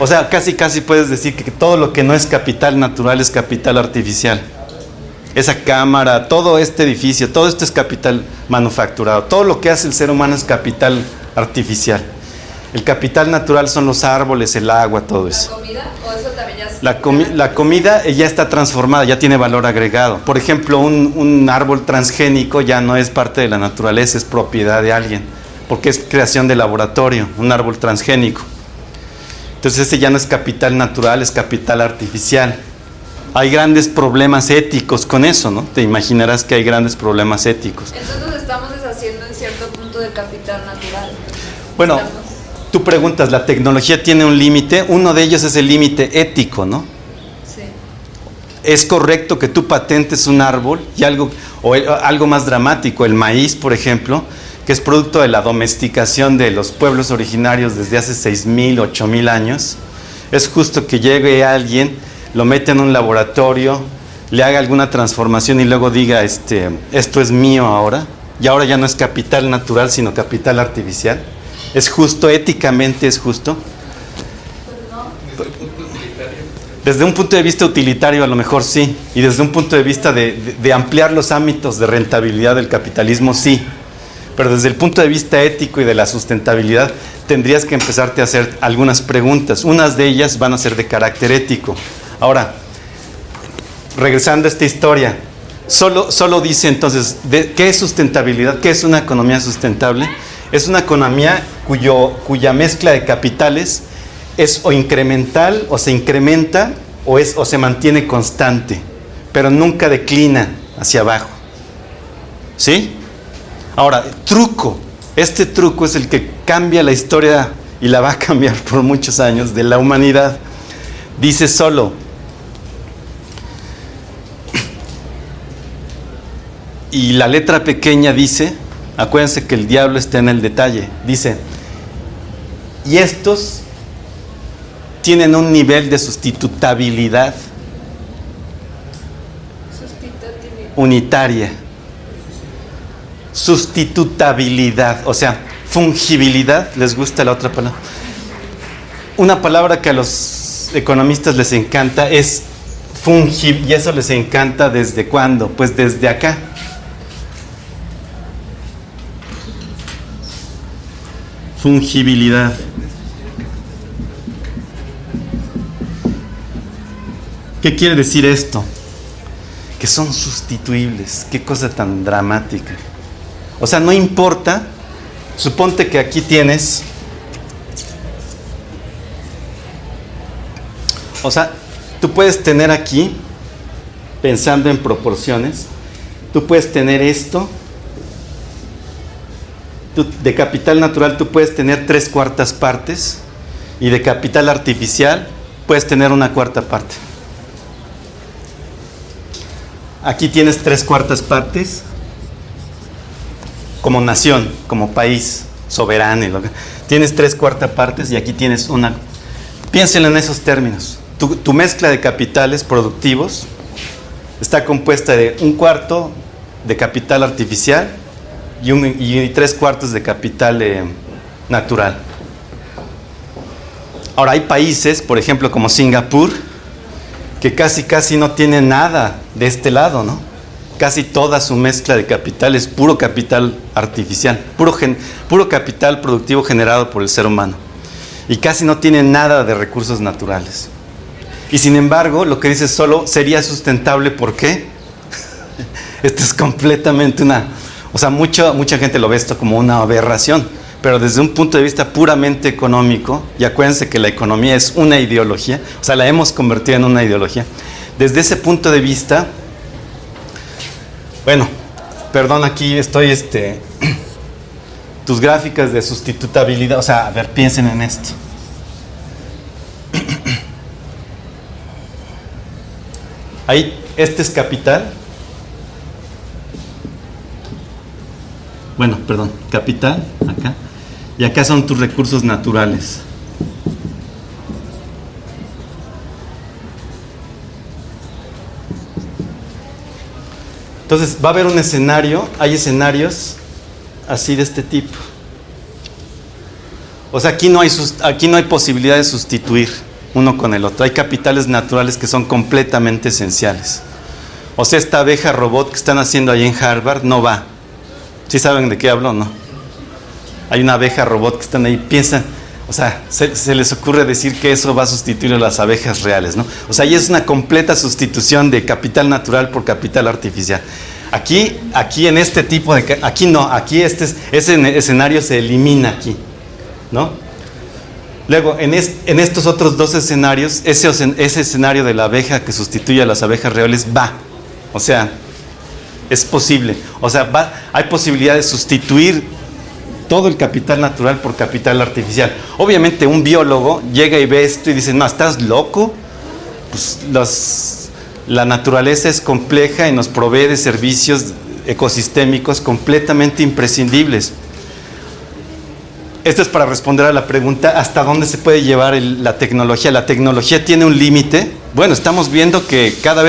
O sea, casi puedes decir que todo lo que no es capital natural es capital artificial. Esa cámara, todo este edificio, todo esto es capital manufacturado. Todo lo que hace el ser humano es capital artificial. El capital natural son los árboles, el agua, todo eso. ¿La comida? ¿O eso también ya es La comida ya está transformada, ya tiene valor agregado. Por ejemplo, un árbol transgénico ya no es parte de la naturaleza, es propiedad de alguien, porque es creación de laboratorio, un árbol transgénico. Entonces ese ya no es capital natural, es capital artificial. Hay grandes problemas éticos con eso, ¿no? Te imaginarás que hay grandes problemas éticos. Entonces estamos deshaciendo en cierto punto del capital natural. Bueno, tú preguntas, ¿la tecnología tiene un límite? Uno de ellos es el límite ético, ¿no? Sí. Es correcto que tú patentes un árbol y algo más dramático, el maíz, por ejemplo, que es producto de la domesticación de los pueblos originarios desde hace 6,000, 8,000 años. Es justo que llegue alguien, lo mete en un laboratorio, le haga alguna transformación y luego diga, esto es mío ahora, y ahora ya no es capital natural, sino capital artificial. ¿Es justo? ¿Éticamente es justo? Desde un punto de vista utilitario a lo mejor sí, y desde un punto de vista de ampliar los ámbitos de rentabilidad del capitalismo sí. Pero desde el punto de vista ético y de la sustentabilidad, tendrías que empezarte a hacer algunas preguntas. Unas de ellas van a ser de carácter ético. Ahora, regresando a esta historia, solo dice entonces, ¿qué es sustentabilidad? ¿Qué es una economía sustentable? Es una economía cuya mezcla de capitales es o incremental, o se incrementa, o se mantiene constante, pero nunca declina hacia abajo. ¿Sí? Ahora, truco. Este truco es el que cambia la historia y la va a cambiar por muchos años de la humanidad. Dice solo: y la letra pequeña dice, acuérdense que el diablo está en el detalle, dice: y estos tienen un nivel de sustitutabilidad unitaria. Sustitutabilidad, o sea, fungibilidad. ¿Les gusta la otra palabra? Una palabra que a los economistas les encanta es fungir, y eso les encanta ¿desde cuándo? Pues desde acá. Fungibilidad. ¿Qué quiere decir esto? Que son sustituibles. Qué cosa tan dramática. O sea, no importa. Suponte que aquí tienes, o sea, tú puedes tener aquí, pensando en proporciones, tú puedes tener esto. De capital natural tú puedes tener 3/4 partes, y de capital artificial puedes tener 1/4 parte. Aquí tienes 3/4 partes como nación, como país soberano. Tienes 3/4 partes y aquí tienes una. Piénsenlo en esos términos. Tu mezcla de capitales productivos está compuesta de 1/4 de capital artificial y 3/4 de capital natural. Ahora, hay países, por ejemplo, como Singapur, que casi no tienen nada de este lado, ¿no? Casi toda su mezcla de capital es puro capital artificial, puro capital productivo generado por el ser humano. Y casi no tienen nada de recursos naturales. Y sin embargo, lo que dice solo sería sustentable. ¿Por qué? Esto es completamente o sea, mucha gente lo ve esto como una aberración, pero desde un punto de vista puramente económico, y acuérdense que la economía es una ideología, o sea, la hemos convertido en una ideología. Desde ese punto de vista, bueno, perdón, aquí estoy, tus gráficas de sustitutabilidad, o sea, a ver, piensen en esto. Ahí, este es capital. Bueno, perdón, capital, acá. Y acá son tus recursos naturales. Entonces, va a haber un escenario, hay escenarios así de este tipo. O sea, aquí no hay posibilidad de sustituir uno con el otro. Hay capitales naturales que son completamente esenciales. O sea, esta abeja robot que están haciendo ahí en Harvard no va. ¿Sí saben de qué hablo, no? Hay una abeja robot que están ahí, piensan, o sea, se les ocurre decir que eso va a sustituir a las abejas reales, ¿no? O sea, ahí es una completa sustitución de capital natural por capital artificial. Aquí en este tipo de... Aquí no, aquí ese escenario se elimina aquí, ¿no? Luego, en estos otros dos escenarios, ese escenario de la abeja que sustituye a las abejas reales va. O sea, es posible. O sea, hay posibilidad de sustituir todo el capital natural por capital artificial. Obviamente un biólogo llega y ve esto y dice, no, ¿estás loco? Pues la naturaleza es compleja y nos provee de servicios ecosistémicos completamente imprescindibles. Esto es para responder a la pregunta, ¿hasta dónde se puede llevar la tecnología? ¿La tecnología tiene un límite? Bueno, estamos viendo que cada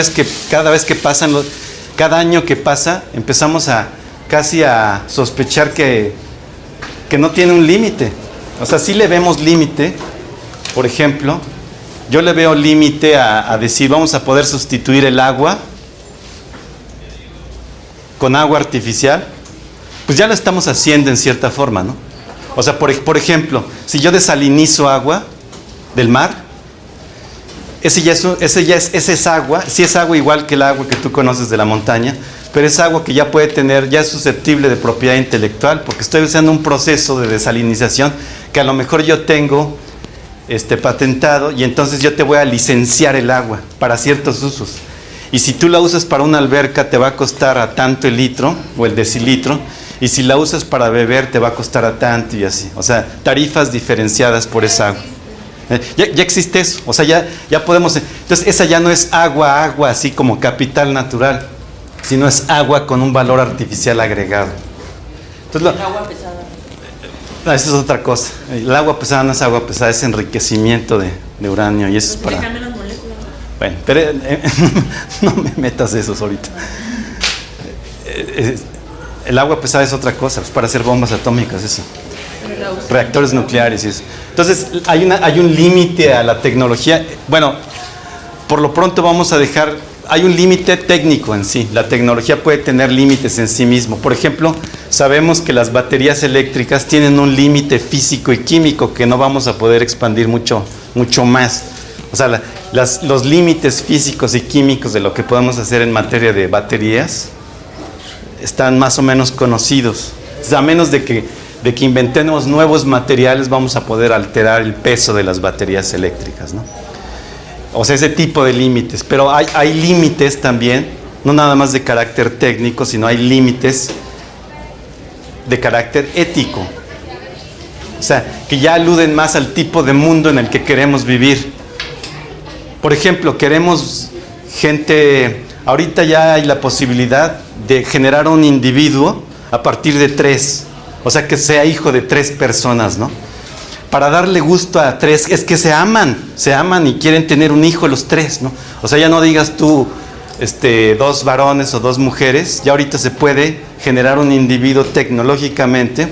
año que pasa, empezamos casi a sospechar que no tiene un límite. O sea, sí le vemos límite. Por ejemplo, yo le veo límite a decir, vamos a poder sustituir el agua con agua artificial. Pues ya lo estamos haciendo en cierta forma, ¿no? O sea, por ejemplo, si yo desalinizo agua del mar, esa es agua, sí es agua igual que el agua que tú conoces de la montaña, pero es agua que ya es susceptible de propiedad intelectual, porque estoy usando un proceso de desalinización que a lo mejor yo tengo patentado, y entonces yo te voy a licenciar el agua para ciertos usos. Y si tú la usas para una alberca, te va a costar a tanto el litro o el decilitro, Y si la usas para beber te va a costar a tanto y así. O sea, tarifas diferenciadas por esa agua. Ya existe eso, o sea, ya podemos... Entonces, esa ya no es agua, así como capital natural, sino es agua con un valor artificial agregado. Entonces, El agua pesada. No, eso es otra cosa. El agua pesada no es agua pesada, es enriquecimiento de uranio y eso es para... Déjame las moléculas. Bueno, pero no me metas esos ahorita. El agua pesada es otra cosa, es para hacer bombas atómicas, eso. Reactores nucleares y eso. Entonces, hay un límite a la tecnología. Bueno, por lo pronto vamos a dejar... Hay un límite técnico en sí. La tecnología puede tener límites en sí mismo. Por ejemplo, sabemos que las baterías eléctricas tienen un límite físico y químico que no vamos a poder expandir mucho más. O sea, los límites físicos y químicos de lo que podemos hacer en materia de baterías están más o menos conocidos. O sea, a menos de que inventemos nuevos materiales, vamos a poder alterar el peso de las baterías eléctricas, ¿no? O sea, ese tipo de límites. Pero hay límites también, no nada más de carácter técnico, sino hay límites de carácter ético. O sea, que ya aluden más al tipo de mundo en el que queremos vivir. Por ejemplo, queremos gente... Ahorita ya hay la posibilidad de generar un individuo a partir de 3. O sea, que sea hijo de 3 personas, ¿no? Para darle gusto a 3, es que se aman y quieren tener un hijo los 3, ¿no? O sea, ya no digas tú 2 varones o 2 mujeres, ya ahorita se puede generar un individuo tecnológicamente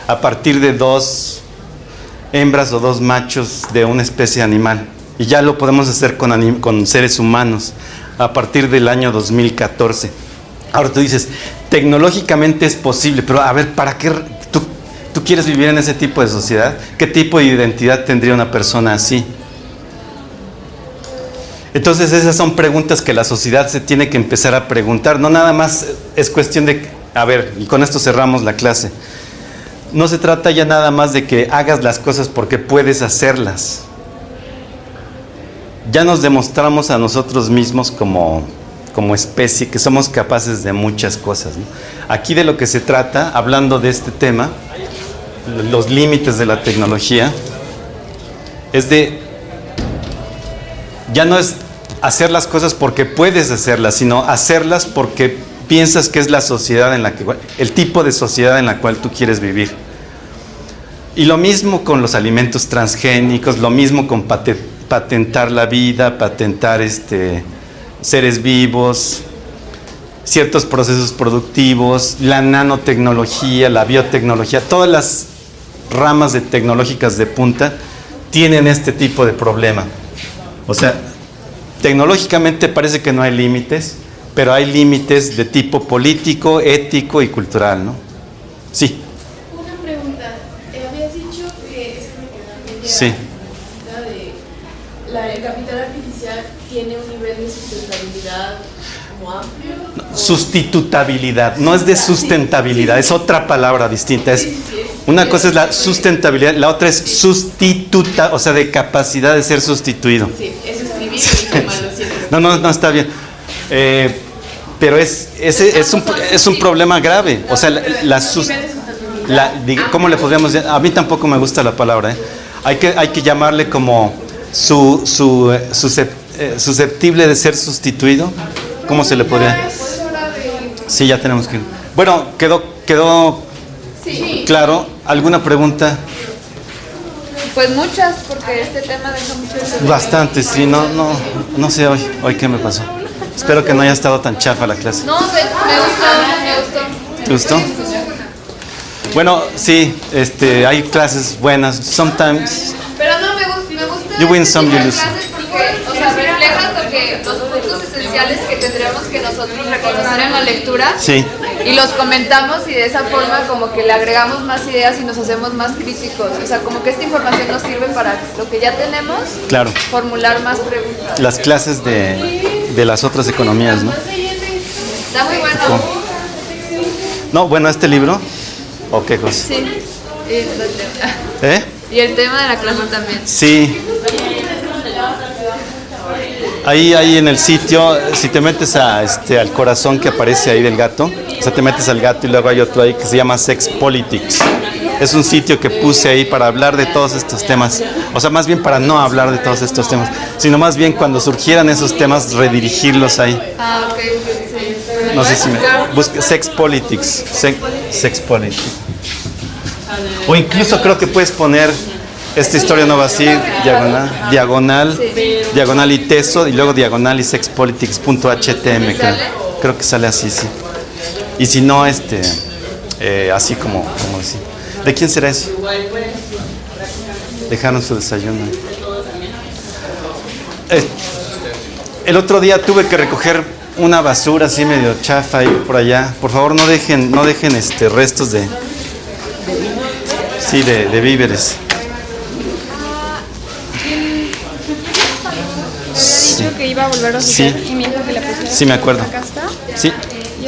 a partir de 2 hembras o 2 machos de una especie animal. Y ya lo podemos hacer con seres humanos a partir del año 2014. Ahora tú dices, tecnológicamente es posible, pero a ver, ¿para qué tú quieres vivir en ese tipo de sociedad? ¿Qué tipo de identidad tendría una persona así? Entonces esas son preguntas que la sociedad se tiene que empezar a preguntar. No nada más es cuestión de, a ver, y con esto cerramos la clase. No se trata ya nada más de que hagas las cosas porque puedes hacerlas. Ya nos demostramos a nosotros mismos como especie que somos capaces de muchas cosas, ¿no? Aquí de lo que se trata, hablando de este tema, los límites de la tecnología, ya no es hacer las cosas porque puedes hacerlas, sino hacerlas porque piensas que es la sociedad el tipo de sociedad en la cual tú quieres vivir. Y lo mismo con los alimentos transgénicos, lo mismo con patentar la vida, patentar seres vivos, ciertos procesos productivos, la nanotecnología, la biotecnología, todas las ramas tecnológicas de punta tienen este tipo de problema. O sea, tecnológicamente parece que no hay límites, pero hay límites de tipo político, ético y cultural, ¿no? Sí. Una pregunta. Habías dicho que es que me quedó muy Sí. El capital artificial tiene un nivel de sustentabilidad como amplio. Sustitutabilidad, no es de sustentabilidad, es otra palabra distinta. Una cosa es la sustentabilidad, la otra es sustituta, o sea, de capacidad de ser sustituido. Sí, eso escribí y dije mal, lo siento. No está bien. Pero es un problema grave. O sea, ¿cómo le podríamos decir? A mí tampoco me gusta la palabra. Hay que llamarle como susceptible de ser sustituido. ¿Cómo se le podría? Sí, ya tenemos que... Bueno, quedó claro. ¿Alguna pregunta? Pues muchas, porque este tema deja mucho... Bastante, sí. No sé hoy qué me pasó. Espero que no haya estado tan chafa la clase. No, me gustó. ¿Te gustó? Bueno, sí, hay clases buenas. Sometimes... Pero no, me gusta You win some, you este tipo de lose. clases porque, o sea, refleja los puntos esenciales que tendríamos que nosotros reconocer en la lectura. Sí. Y los comentamos y de esa forma como que le agregamos más ideas y nos hacemos más críticos. O sea, como que esta información nos sirve para lo que ya tenemos, Claro. formular más preguntas. Las clases de las otras economías, ¿no? Está muy bueno. No, bueno, este libro, ¿o qué cosa? Sí. ¿Eh? Y el tema de la clase también. Sí. Ahí en el sitio, si te metes al corazón que aparece ahí del gato, o sea, te metes al gato y luego hay otro ahí que se llama Sex Politics. Es un sitio que puse ahí para hablar de todos estos temas. O sea, más bien para no hablar de todos estos temas, sino más bien cuando surgieran esos temas, redirigirlos ahí. Ah, ok, sí. No sé si me... Busca Sex Politics. Sex Politics. O incluso creo que puedes poner esta historia no va así, diagonal y teso, y luego diagonal y sexpolitics.htm. Creo que sale así, sí. Y si no, así como decir. ¿De quién será eso? Dejaron su desayuno. El otro día tuve que recoger una basura así medio chafa ahí por allá. Por favor, no dejen restos de víveres. Había dicho que iba a volver a oficiar y me dijo que la pusiera. Sí, me acuerdo. Acá está. Sí,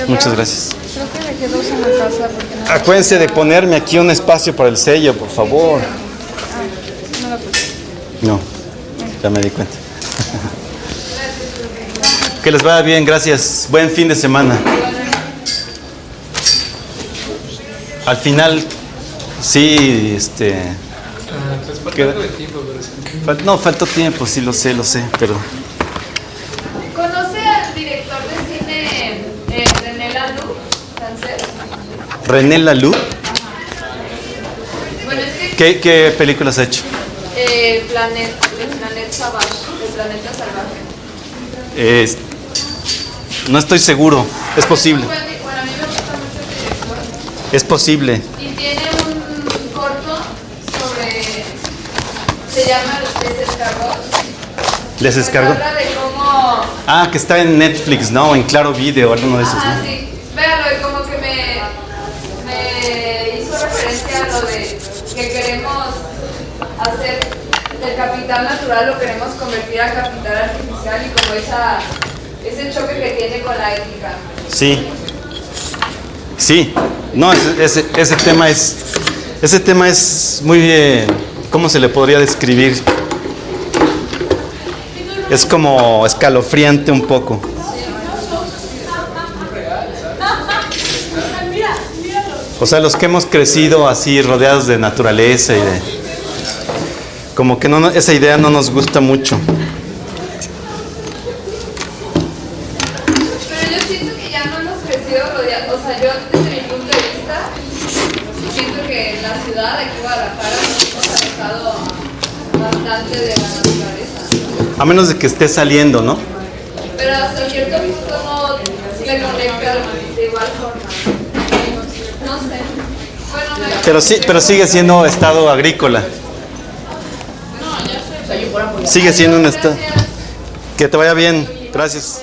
muchas gracias. Creo que dejé dos en la casa porque no. Acuérdense de ponerme aquí un espacio para el sello, por favor. No la puse. No, ya me di cuenta. Que les vaya bien, gracias. Buen fin de semana. Al final, sí, Pues falta algo de tiempo, pero sí. no, faltó tiempo, sí, lo sé, pero... ¿Conoce al director de cine René Laloux, francés? René Laloux, Bueno, es que ¿qué películas ha hecho? el Planet Savage, el planeta salvaje. No estoy seguro, es posible. Bueno, a mí me gusta mucho ese director. Es posible. Y tiene un corto sobre... Se llama Les Escargots. ¿Les escargó? Habla de cómo... Ah, que está en Netflix, ¿no? O en Claro Video, alguno de esos, Ah, ¿no? sí. Véalo, y como que me hizo referencia a lo de que queremos hacer del capital natural, lo queremos convertir a capital artificial y como ese choque que tiene con la ética. Sí. No, ese tema es muy... ¿cómo se le podría describir? Es como escalofriante un poco. O sea, los que hemos crecido así rodeados de naturaleza y de... Como que esa idea no nos gusta mucho. Pero yo siento que ya no hemos crecido rodeados, o sea, yo desde mi punto de vista, siento que en la ciudad, aquí en Guadalajara, nos hemos alejado bastante de la naturaleza. A menos de que esté saliendo, ¿no? Pero hasta cierto punto no se conecta de igual forma. No sé. Bueno, Pero sigue siendo estado agrícola. Sigue siendo un estado. Que te vaya bien. Gracias.